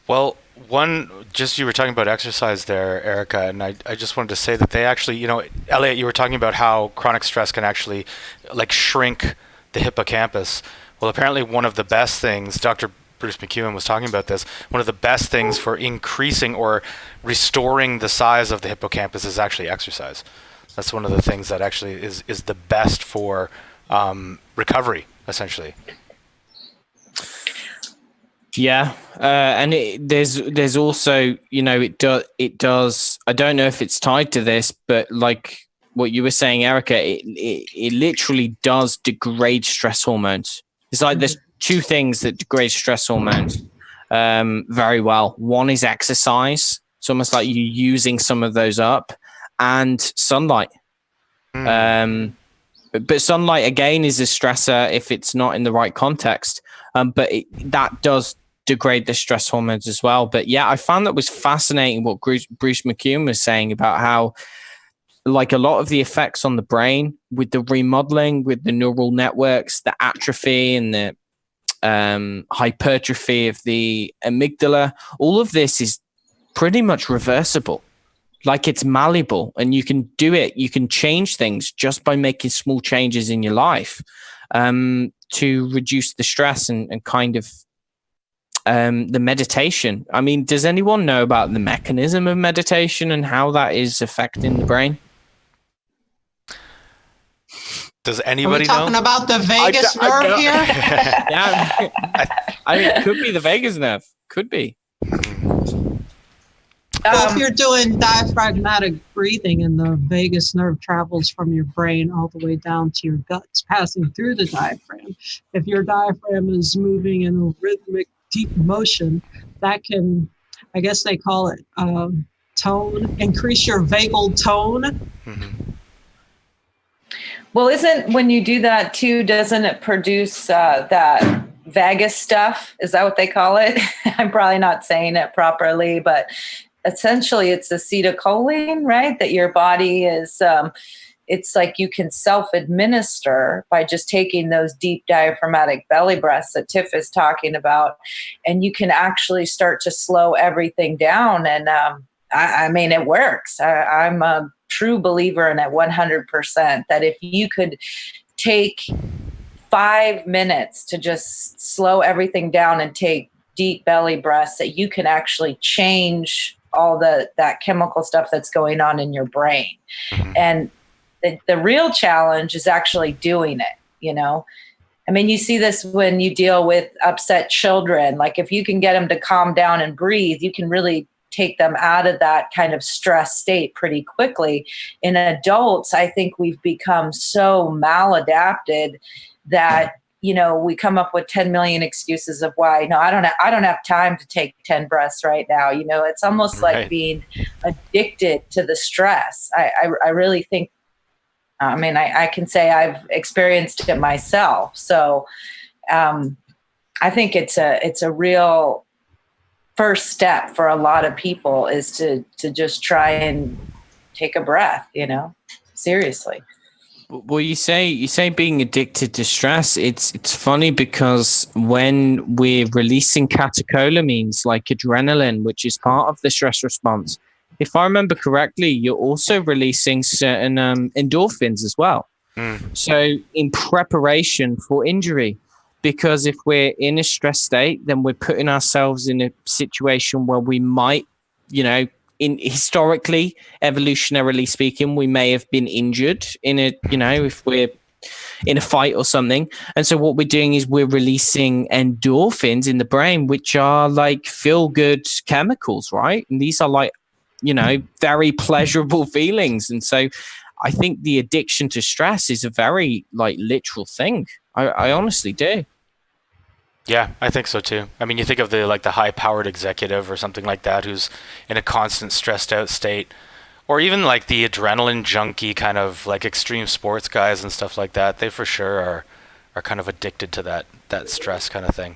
Well, you were talking about exercise there, Erica, and I just wanted to say that they actually, Elliot, you were talking about how chronic stress can actually like shrink the hippocampus. Well, apparently one of the best things, Dr. Bruce McEwen was talking about this, one of the best things for increasing or restoring the size of the hippocampus is actually exercise. That's one of the things that actually is the best for recovery, essentially. Yeah, and there's also, it does. I don't know if it's tied to this, but like what you were saying, Erica, it literally does degrade stress hormones. It's like there's 2 things that degrade stress hormones very well. One is exercise. It's almost like you're using some of those up, and sunlight. But sunlight again is a stressor if it's not in the right context. But that does degrade the stress hormones as well. But yeah, I found that was fascinating what Bruce McEwen was saying about how, like, a lot of the effects on the brain with the remodeling, with the neural networks, the atrophy and the hypertrophy of the amygdala, all of this is pretty much reversible. Like, it's malleable, and you can do it. You can change things just by making small changes in your life to reduce the stress and kind of the meditation. I mean, does anyone know about the mechanism of meditation and how that is affecting the brain? Does anybody know? Are we talking about the vagus nerve here? Yeah, I mean, it could be the vagus nerve. Could be. Well, if you're doing diaphragmatic breathing and the vagus nerve travels from your brain all the way down to your guts, passing through the diaphragm. If your diaphragm is moving in a rhythmic, deep motion, that can, I guess they call it tone, increase your vagal tone. Well, when you do that too, doesn't it produce that vagus stuff? Is that what they call it? I'm probably not saying it properly, but essentially it's acetylcholine, right? That your body is, it's like you can self-administer by just taking those deep diaphragmatic belly breaths that Tiff is talking about. And you can actually start to slow everything down. And I mean, it works. I'm a true believer in it 100%, that if you could take 5 minutes to just slow everything down and take deep belly breaths, that you can actually change all that chemical stuff that's going on in your brain. And the real challenge is actually doing it, you know. I mean, you see this when you deal with upset children. Like if you can get them to calm down and breathe, you can really take them out of that kind of stress state pretty quickly. In adults, I think we've become so maladapted that, you know, we come up with 10 million excuses of why. No, I don't have time to take 10 breaths right now. You know, it's almost like being addicted to the stress. I really think, I mean, I can say I've experienced it myself. So I think it's a real first step for a lot of people is to just try and take a breath, you know, seriously. Well, you say being addicted to stress. It's funny because when we're releasing catecholamines like adrenaline, which is part of the stress response, if I remember correctly, you're also releasing certain endorphins as well. So in preparation for injury, because if we're in a stress state, then we're putting ourselves in a situation where we might, you know, historically, evolutionarily speaking, we may have been injured in a, you know, if we're in a fight or something. And so what we're doing is we're releasing endorphins in the brain, which are like feel good chemicals, right? And these are like, you know, very pleasurable feelings. And so I think the addiction to stress is a very like literal thing. I honestly do. Yeah, I think so too. I mean, you think of the high-powered executive or something like that who's in a constant stressed out state, or even like the adrenaline junkie kind of like extreme sports guys and stuff like that. They for sure are kind of addicted to that stress kind of thing.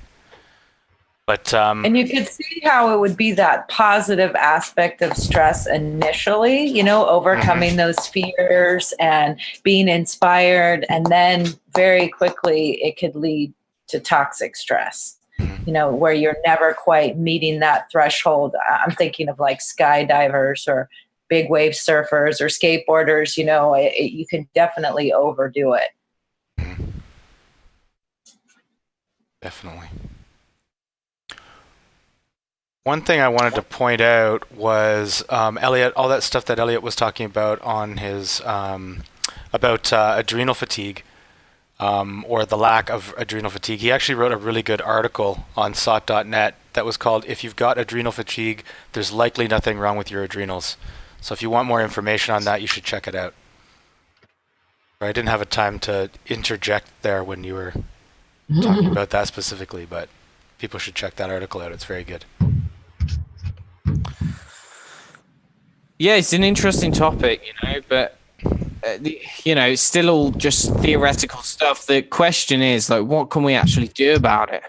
But and you could see how it would be that positive aspect of stress initially, you know, overcoming those fears and being inspired, and then very quickly it could lead to toxic stress, you know, where you're never quite meeting that threshold. I'm thinking of like skydivers or big wave surfers or skateboarders, you know, you can definitely overdo it. Definitely. One thing I wanted to point out was Elliot, all that stuff that Elliot was talking about on his about adrenal fatigue. Or the lack of adrenal fatigue. He actually wrote a really good article on SOT.net that was called "If You've Got Adrenal Fatigue, There's Likely Nothing Wrong with Your Adrenals." So if you want more information on that, you should check it out. I didn't have a time to interject there when you were talking about that specifically, but people should check that article out. It's very good. Yeah, it's an interesting topic, you know, but you know, it's still all just theoretical stuff. The question is, like, what can we actually do about it?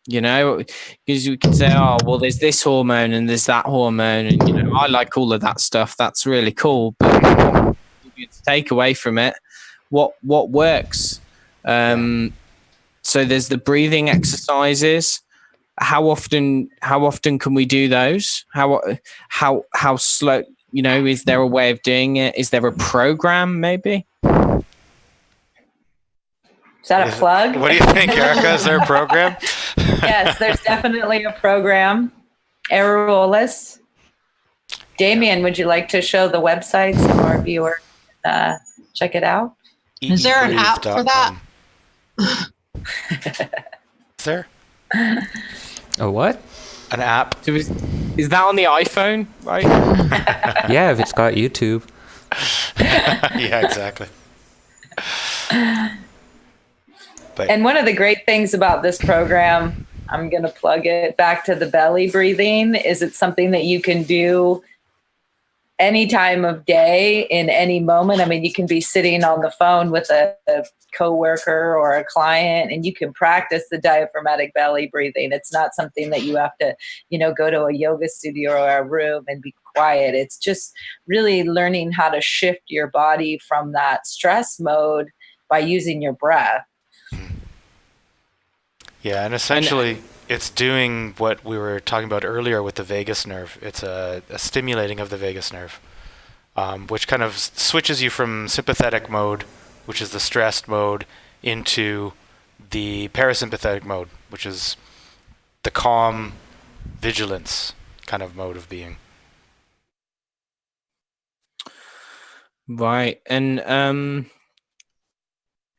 You know, because we can say, oh, well, there's this hormone and there's that hormone, and you know, I like all of that stuff. That's really cool, but to take away from it, what works? So there's the breathing exercises. How often can we do those? How slow? You know, is there a way of doing it? Is there a program, maybe? Is that a plug? What do you think, Erica? Is there a program? Yes, there's definitely a program. Aerolis. Damien, would you like to show the website so our viewers check it out? Is there an app for that? Is there? A what? An app? Is that on the iPhone, right? Yeah, if it's got YouTube. Yeah, exactly. And one of the great things about this program, I'm going to plug it back to the belly breathing, is it's something that you can do any time of day in any moment. I mean, you can be sitting on the phone with a coworker or a client, and you can practice the diaphragmatic belly breathing. It's not something that you have to, you know, go to a yoga studio or a room and be quiet. It's just really learning how to shift your body from that stress mode by using your breath. Yeah, and essentially it's doing what we were talking about earlier with the vagus nerve. It's a stimulating of the vagus nerve, which kind of switches you from sympathetic mode, which is the stressed mode, into the parasympathetic mode, which is the calm vigilance kind of mode of being. Right. And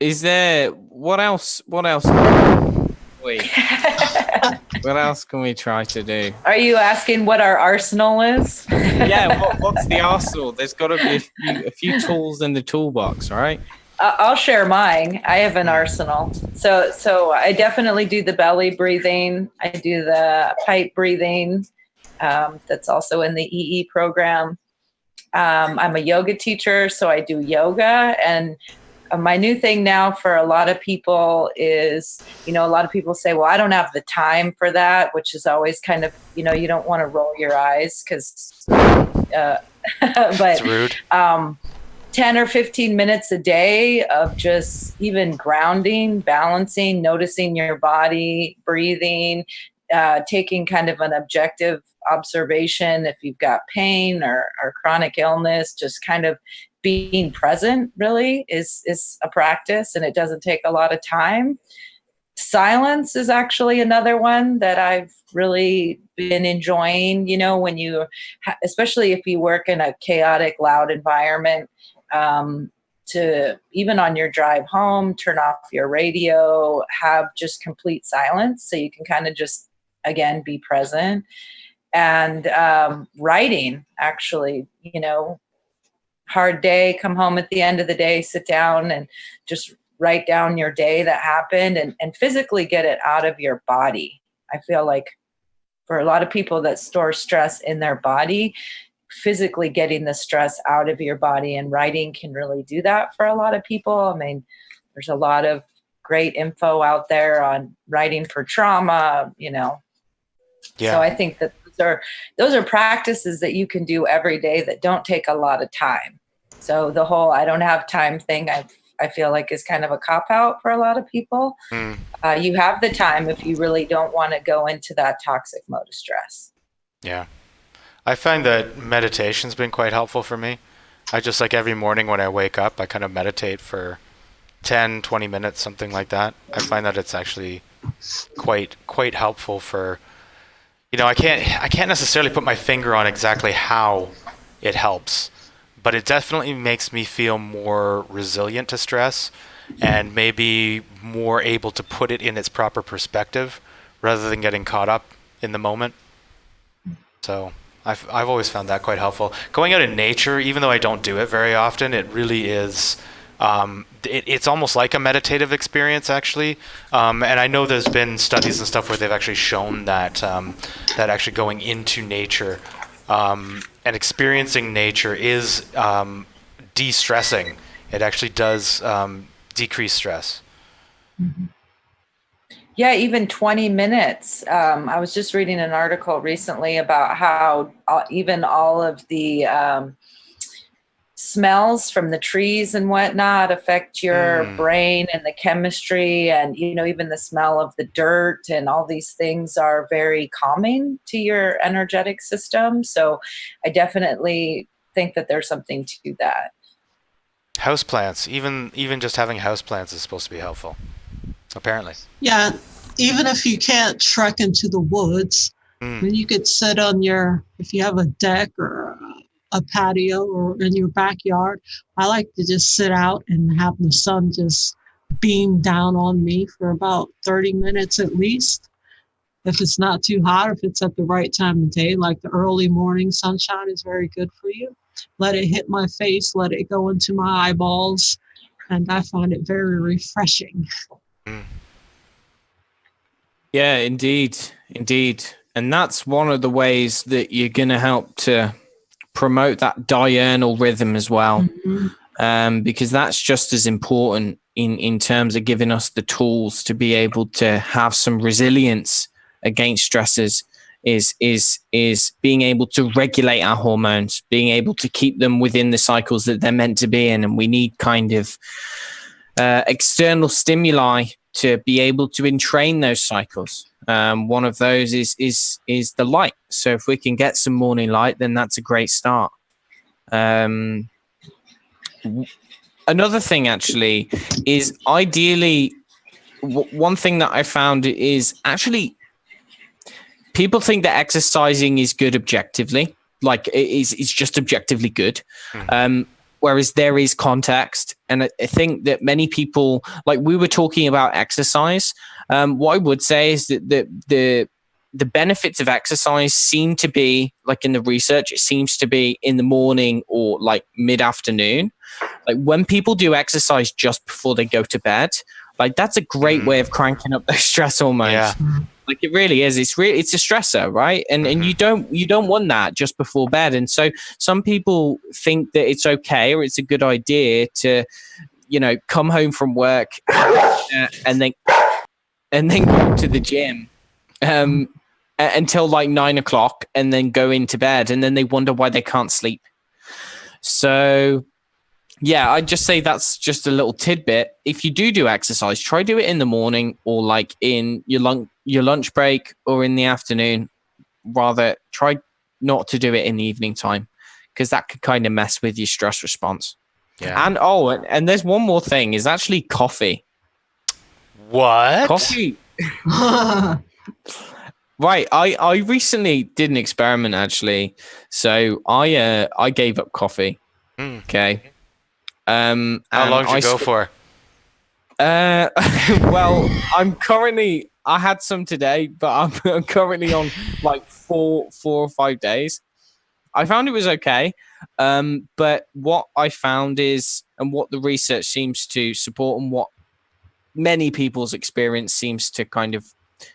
is there what else? Wait, what else can we try to do? Are you asking what our arsenal is? Yeah, what's the arsenal? There's got to be a few tools in the toolbox, right? I'll share mine. I have an arsenal. So I definitely do the belly breathing. I do the pipe breathing. That's also in the EE program. I'm a yoga teacher, so I do yoga. And my new thing now for a lot of people is, a lot of people say, well, I don't have the time for that, which is always kind of, you don't want to roll your eyes because, but It's rude. 10 or 15 minutes a day of just even grounding, balancing, noticing your body, breathing, taking kind of an objective observation if you've got pain or chronic illness, just kind of being present really is a practice, and it doesn't take a lot of time. Silence is actually another one that I've really been enjoying, when you, especially if you work in a chaotic, loud environment, to even on your drive home, turn off your radio, have just complete silence so you can kind of just, again, be present. And writing, actually, hard day, come home at the end of the day, sit down and just write down your day that happened and physically get it out of your body. I feel like for a lot of people that store stress in their body, physically getting the stress out of your body, and writing can really do that for a lot of people. I mean, there's a lot of great info out there on writing for trauma, Yeah. So I think that those are practices that you can do every day that don't take a lot of time. So the whole I don't have time thing, I feel like is kind of a cop-out for a lot of people. You have the time if you really don't want to go into that toxic mode of stress. Yeah. I find that meditation's been quite helpful for me. I just like every morning when I wake up, I kind of meditate for 10, 20 minutes, something like that. I find that it's actually quite helpful for, I can't necessarily put my finger on exactly how it helps, but it definitely makes me feel more resilient to stress and maybe more able to put it in its proper perspective rather than getting caught up in the moment. So I've always found that quite helpful. Going out in nature, even though I don't do it very often, it really is. It's almost like a meditative experience, actually. And I know there's been studies and stuff where they've actually shown that that actually going into nature and experiencing nature is de-stressing. It actually does decrease stress. Mm-hmm. Yeah, even 20 minutes. I was just reading an article recently about how even all of the smells from the trees and whatnot affect your brain and the chemistry, and even the smell of the dirt and all these things are very calming to your energetic system. So I definitely think that there's something to that. Houseplants, even just having houseplants is supposed to be helpful, apparently. Yeah, even if you can't trek into the woods, then you could sit on if you have a deck or a patio or in your backyard. I like to just sit out and have the sun just beam down on me for about 30 minutes at least. If it's not too hot, if it's at the right time of day, like the early morning sunshine is very good for you. Let it hit my face, let it go into my eyeballs, and I find it very refreshing. Yeah, indeed. And that's one of the ways that you're going to help to promote that diurnal rhythm as well, because that's just as important in terms of giving us the tools to be able to have some resilience against stresses. Is being able to regulate our hormones, being able to keep them within the cycles that they're meant to be in, and we need kind of external stimuli to be able to entrain those cycles. One of those is the light. So if we can get some morning light, then that's a great start. Another thing actually is ideally, one thing that I found is actually people think that exercising is good objectively, like it's just objectively good. whereas there is context. And I think that many people, like we were talking about exercise, what I would say is that the benefits of exercise seem to be, like in the research, it seems to be in the morning or like mid-afternoon. Like when people do exercise just before they go to bed, like that's a great way of cranking up those stress hormones. Yeah. Like it really is. It's a stressor, right? And you don't want that just before bed. And so some people think that it's okay or it's a good idea to, come home from work and then go to the gym until like 9 o'clock and then go into bed, and then they wonder why they can't sleep. So yeah, I'd just say that's just a little tidbit. If you do exercise, try do it in the morning or like in your lunch break or in the afternoon. Rather, try not to do it in the evening time, because that could kind of mess with your stress response. Yeah. And there's one more thing, is actually coffee. What? Coffee. Right. I recently did an experiment actually. So I gave up coffee. Okay. How long did you go for? Well, I had some today, but I'm currently on like 4 or 5 days. I found it was okay. But what I found is, and what the research seems to support, and what many people's experience seems to kind of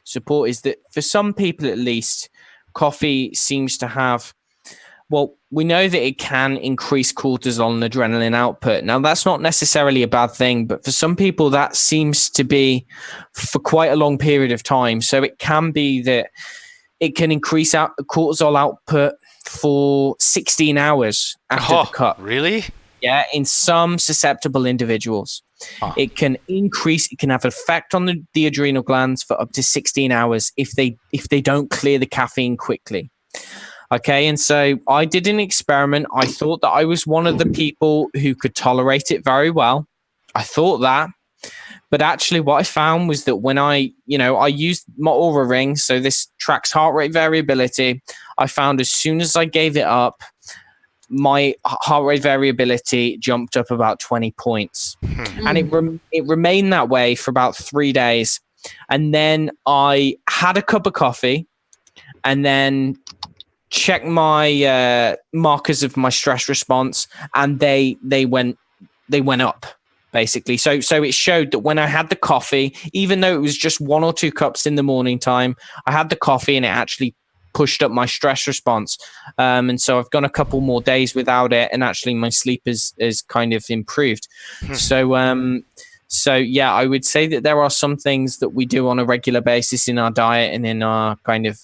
support, is that for some people at least, coffee seems to have, well, we know that it can increase cortisol and adrenaline output. Now, that's not necessarily a bad thing, but for some people, that seems to be for quite a long period of time. So it can be that it can increase cortisol output for 16 hours after the cut. Really? Yeah, in some susceptible individuals. It can have an effect on the adrenal glands for up to 16 hours if they don't clear the caffeine quickly. Okay, and so I did an experiment. I thought that I was one of the people who could tolerate it very well. I thought that. But actually what I found was that when I used my Aura Ring, so this tracks heart rate variability, I found as soon as I gave it up, my heart rate variability jumped up about 20 points. And it remained that way for about 3 days. And then I had a cup of coffee and then checked my markers of my stress response, and they went up basically. So it showed that when I had the coffee, even though it was just 1 or 2 cups in the morning time, I had the coffee and it actually pushed up my stress response. And so I've gone a couple more days without it, and actually my sleep is kind of improved. So yeah, I would say that there are some things that we do on a regular basis in our diet and in our kind of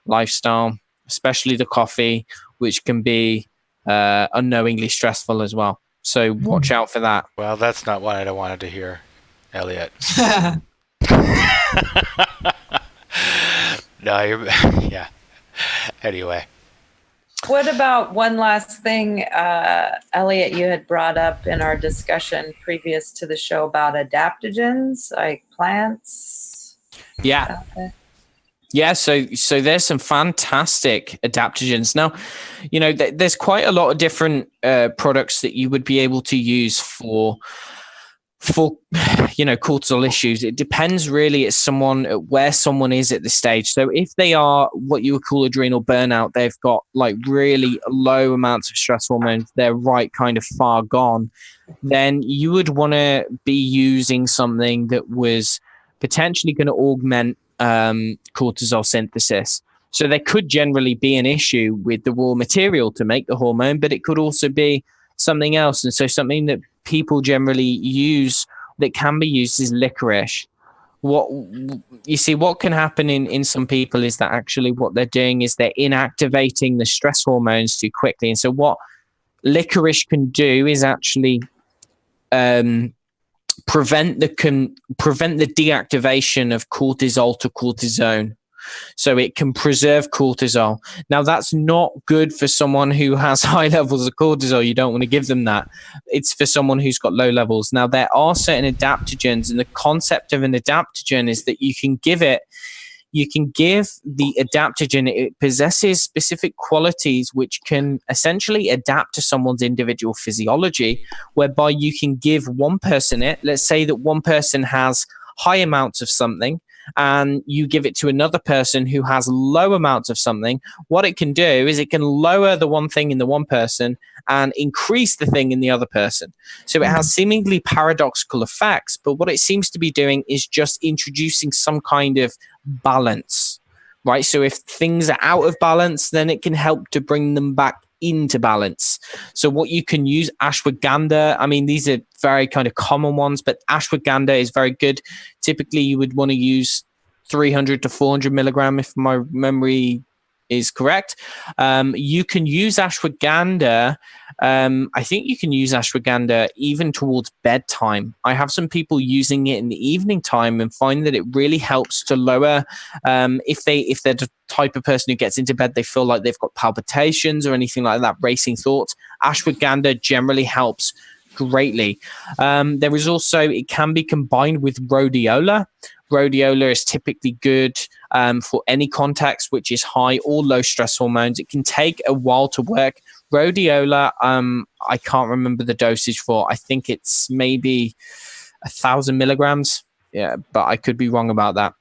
lifestyle, especially the coffee, which can be unknowingly stressful as well. So watch out for that. Well, that's not what I wanted to hear, Elliot. No, yeah. Anyway. What about one last thing, Elliot, you had brought up in our discussion previous to the show about adaptogens, like plants? Yeah. Yeah, so there's some fantastic adaptogens. Now, there's quite a lot of different products that you would be able to use for cortisol issues. It depends really where someone is at the stage. So if they are what you would call adrenal burnout, they've got like really low amounts of stress hormones, they're right kind of far gone, then you would want to be using something that was potentially going to augment cortisol synthesis. So there could generally be an issue with the raw material to make the hormone, but it could also be something else. And so something that people generally use that can be used is licorice. What can happen in some people is that actually what they're doing is they're inactivating the stress hormones too quickly. And so what licorice can do is actually prevent the deactivation of cortisol to cortisone. So it can preserve cortisol. Now, that's not good for someone who has high levels of cortisol. You don't want to give them that. It's for someone who's got low levels. Now, there are certain adaptogens, and the concept of an adaptogen is that you can give it you can give the adaptogen, it possesses specific qualities which can essentially adapt to someone's individual physiology, whereby you can give one person it. Let's say that one person has high amounts of something, and you give it to another person who has low amounts of something. What it can do is it can lower the one thing in the one person and increase the thing in the other person. So it has seemingly paradoxical effects, but what it seems to be doing is just introducing some kind of balance, right? So if things are out of balance, then it can help to bring them back into balance. So what you can use, ashwagandha, I mean, these are very kind of common ones, but ashwagandha is very good. Typically, you would want to use 300 to 400 milligram, if my memory is correct. You can use ashwagandha. I think you can use ashwagandha even towards bedtime. I have some people using it in the evening time and find that it really helps to lower, if they're the type of person who gets into bed, they feel like they've got palpitations or anything like that, racing thoughts. Ashwagandha generally helps greatly. There is also, it can be combined with rhodiola. Rhodiola is typically good for any context which is high or low stress hormones. It can take a while to work. Rhodiola, I can't remember the dosage for. I think it's maybe 1,000 milligrams. Yeah, but I could be wrong about that.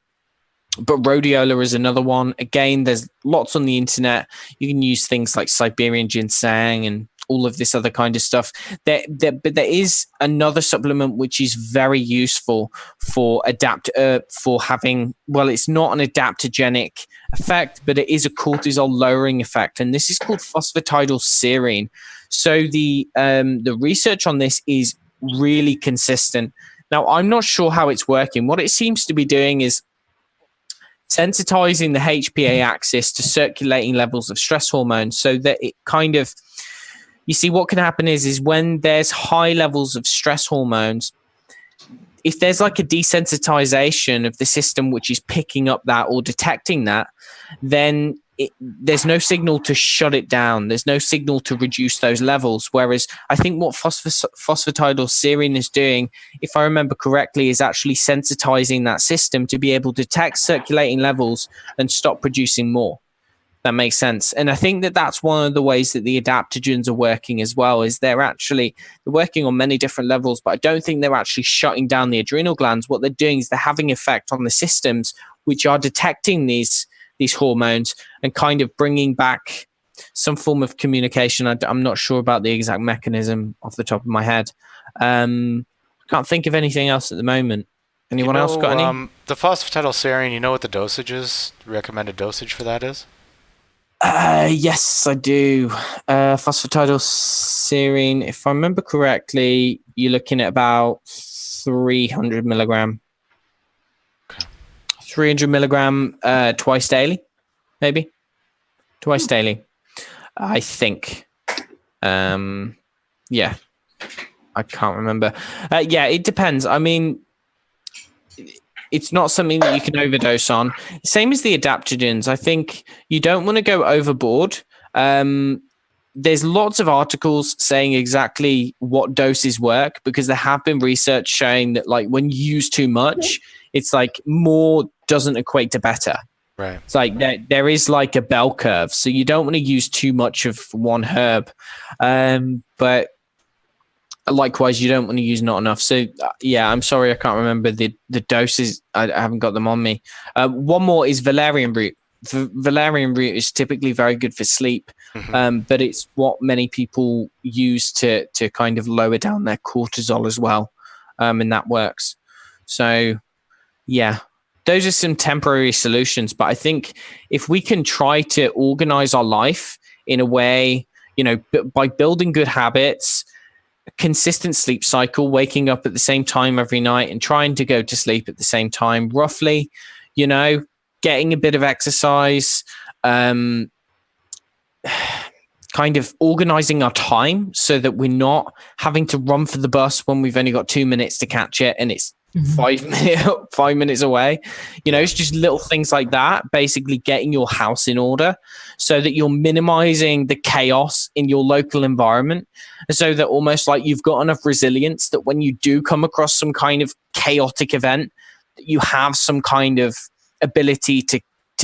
But rhodiola is another one. Again, there's lots on the internet. You can use things like Siberian ginseng and all of this other kind of stuff. But there is another supplement which is very useful for having, well, it's not an adaptogenic effect, but it is a cortisol lowering effect, and this is called phosphatidylserine. So the research on this is really consistent. Now, I'm not sure how it's working. What it seems to be doing is sensitizing the HPA axis to circulating levels of stress hormones, so that it kind of, you see, what can happen is when there's high levels of stress hormones, if there's like a desensitization of the system which is picking up that or detecting that, then there's no signal to shut it down. There's no signal to reduce those levels. Whereas I think what phosphatidylserine is doing, if I remember correctly, is actually sensitizing that system to be able to detect circulating levels and stop producing more. That makes sense. And I think that that's one of the ways that the adaptogens are working as well, is they're working on many different levels, but I don't think they're actually shutting down the adrenal glands. What they're doing is they're having effect on the systems which are detecting these hormones and kind of bringing back some form of communication. I'm not sure about the exact mechanism off the top of my head. Can't think of anything else at the moment. Anyone else got any? The phosphatidylserine, you know what the dosage is? Recommended dosage for that is? Yes, I do. Phosphatidylserine, if I remember correctly, you're looking at about 300 milligram. Okay. 300 milligram twice daily, maybe. Twice daily, I think. Yeah, I can't remember. Yeah, it depends. I mean, it's not something that you can overdose on. Same as the adaptogens. I think you don't want to go overboard. There's lots of articles saying exactly what doses work, because there have been research showing that, like, when you use too much, it's like more doesn't equate to better. Right. It's like there is like a bell curve. So you don't want to use too much of one herb. But likewise, you don't want to use not enough. So yeah, I'm sorry, I can't remember the doses. I haven't got them on me. One more is valerian root. Valerian root is typically very good for sleep, but it's what many people use to kind of lower down their cortisol as well, and that works. So yeah, those are some temporary solutions. But I think if we can try to organize our life in a way, by building good habits, a consistent sleep cycle, waking up at the same time every night and trying to go to sleep at the same time, roughly, getting a bit of exercise, kind of organizing our time so that we're not having to run for the bus when we've only got 2 minutes to catch it and it's 5 minutes away. It's just little things like that, basically getting your house in order so that you're minimizing the chaos in your local environment, so that almost like you've got enough resilience that when you do come across some kind of chaotic event, that you have some kind of ability to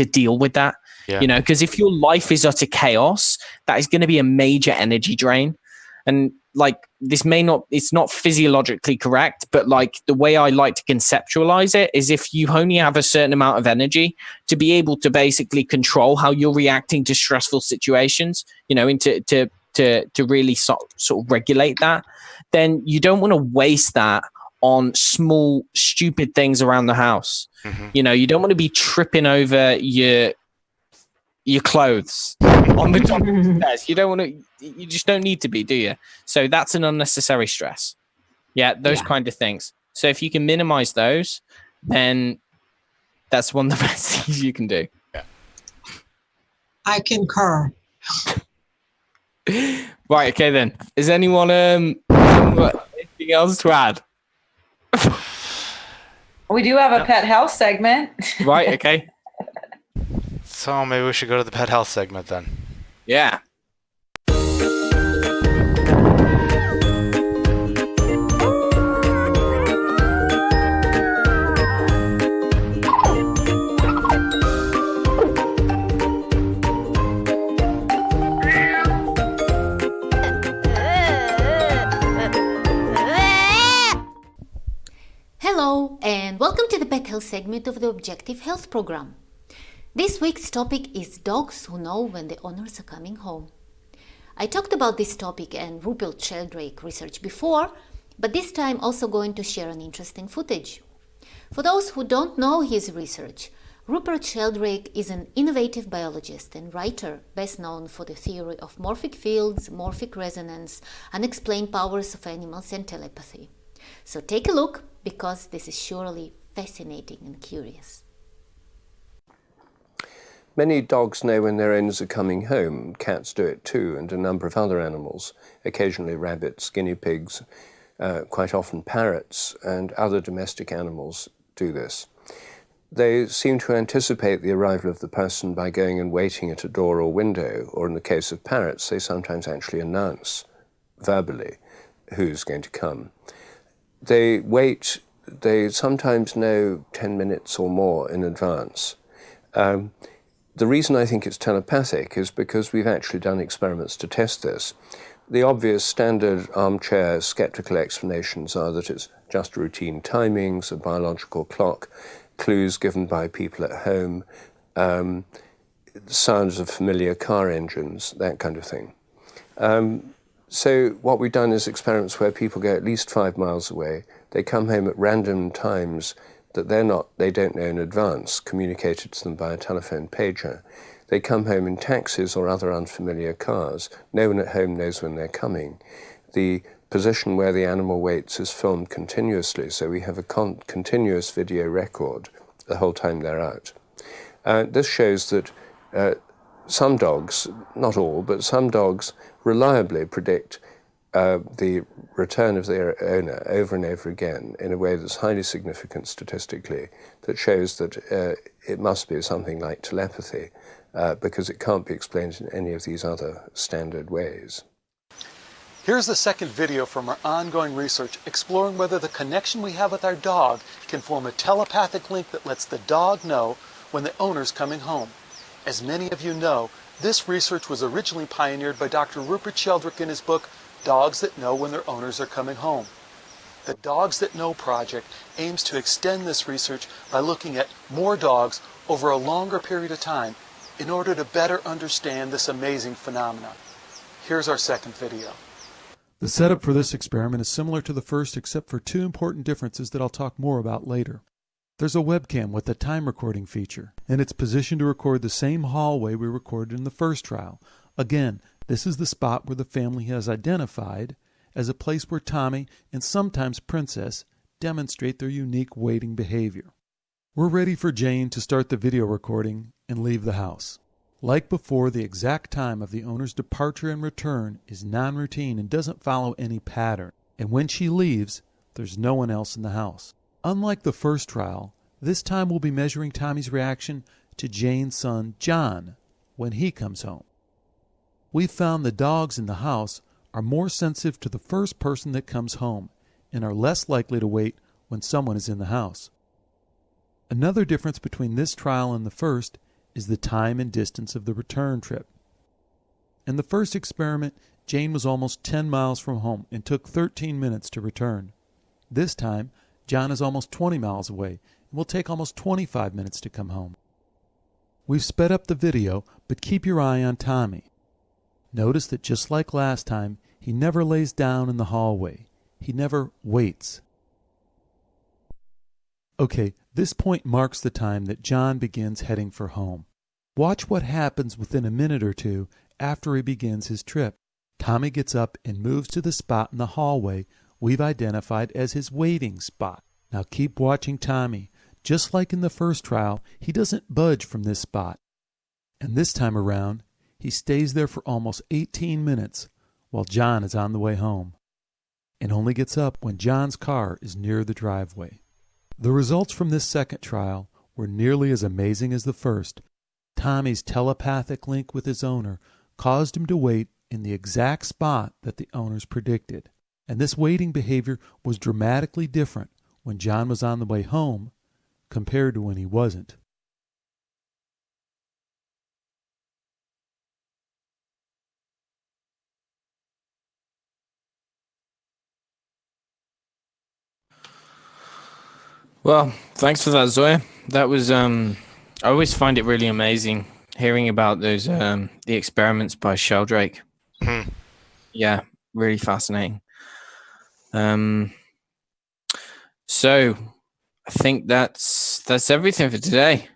deal with that. Yeah. You know, because if your life is utter chaos, that is going to be a major energy drain. And like, this may not, it's not physiologically correct, but like the way I like to conceptualize it is if you only have a certain amount of energy to be able to basically control how you're reacting to stressful situations, you know, to really sort of regulate that, then you don't want to waste that on small, stupid things around the house. Mm-hmm. You know, you don't want to be tripping over your clothes on the top of the stairs. You don't want to, you just don't need to be, do you? So that's an unnecessary stress. Yeah, those kind of things. So if you can minimize those, then that's one of the best things you can do. Yeah. I concur. Right, okay then. Is anyone anything else to add? We do have a pet health segment. Right, okay. So maybe we should go to the pet health segment then. Yeah. Hello, and welcome to the Pet Health segment of the Objective Health program. This week's topic is dogs who know when the owners are coming home. I talked about this topic and Rupert Sheldrake research before, but this time also going to share an interesting footage. For those who don't know his research, Rupert Sheldrake is an innovative biologist and writer best known for the theory of morphic fields, morphic resonance, unexplained powers of animals and telepathy. So take a look, because this is surely fascinating and curious. Many dogs know when their owners are coming home. Cats do it too, and a number of other animals, occasionally rabbits, guinea pigs, quite often parrots, and other domestic animals do this. They seem to anticipate the arrival of the person by going and waiting at a door or window, or in the case of parrots, they sometimes actually announce verbally who's going to come. They wait, they sometimes know 10 minutes or more in advance. The reason I think it's telepathic is because we've actually done experiments to test this. The obvious standard armchair skeptical explanations are that it's just routine timings, a biological clock, clues given by people at home, sounds of familiar car engines, that kind of thing. So what we've done is experiments where people go at least 5 miles away. They come home at random times that they don't know in advance, communicated to them by a telephone pager. They come home in taxis or other unfamiliar cars. No one at home knows when they're coming. The position where the animal waits is filmed continuously, so we have a continuous video record the whole time they're out. This shows that some dogs, not all, but some dogs reliably predict the return of their owner over and over again in a way that's highly significant statistically, that shows that it must be something like telepathy, because it can't be explained in any of these other standard ways. Here's the second video from our ongoing research exploring whether the connection we have with our dog can form a telepathic link that lets the dog know when the owner's coming home. As many of you know, this research was originally pioneered by Dr. Rupert Sheldrake in his book, Dogs That Know When Their Owners Are Coming Home. The Dogs That Know project aims to extend this research by looking at more dogs over a longer period of time in order to better understand this amazing phenomenon. Here's our second video. The setup for this experiment is similar to the first except for two important differences that I'll talk more about later. There's a webcam with a time recording feature, and it's positioned to record the same hallway we recorded in the first trial. Again, this is the spot where the family has identified as a place where Tommy and sometimes Princess demonstrate their unique waiting behavior. We're ready for Jane to start the video recording and leave the house. Like before, the exact time of the owner's departure and return is non-routine and doesn't follow any pattern. And when she leaves, there's no one else in the house. Unlike the first trial, this time we'll be measuring Tommy's reaction to Jane's son, John, when he comes home. We've found the dogs in the house are more sensitive to the first person that comes home and are less likely to wait when someone is in the house. Another difference between this trial and the first is the time and distance of the return trip. In the first experiment, Jane was almost 10 miles from home and took 13 minutes to return. This time, John is almost 20 miles away and will take almost 25 minutes to come home. We've sped up the video, but keep your eye on Tommy. Notice that just like last time, he never lays down in the hallway. He never waits. Okay, this point marks the time that John begins heading for home. Watch what happens within a minute or two after he begins his trip. Tommy gets up and moves to the spot in the hallway we've identified as his waiting spot. Now keep watching Tommy. Just like in the first trial, he doesn't budge from this spot. And this time around, he stays there for almost 18 minutes while John is on the way home, and only gets up when John's car is near the driveway. The results from this second trial were nearly as amazing as the first. Tommy's telepathic link with his owner caused him to wait in the exact spot that the owners predicted. And this waiting behavior was dramatically different when John was on the way home compared to when he wasn't. Well, thanks for that, Zoya. That was I always find it really amazing hearing about those the experiments by Sheldrake. Yeah, really fascinating. So I think that's everything for today.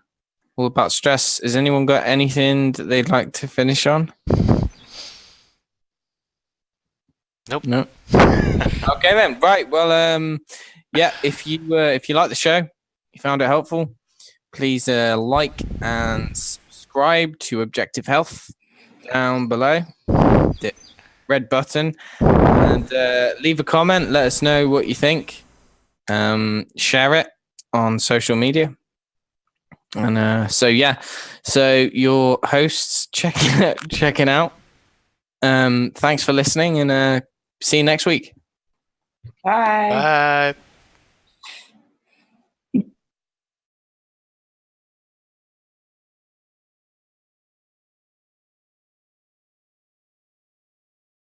All about stress. Has anyone got anything that they'd like to finish on? Nope. No. Okay then. Right. Well, yeah. If you like the show, you found it helpful, please like and subscribe to Objective Health down below, the red button, and leave a comment. Let us know what you think. Share it on social media. And so your hosts checking out. Thanks for listening, and see you next week. Bye. Bye.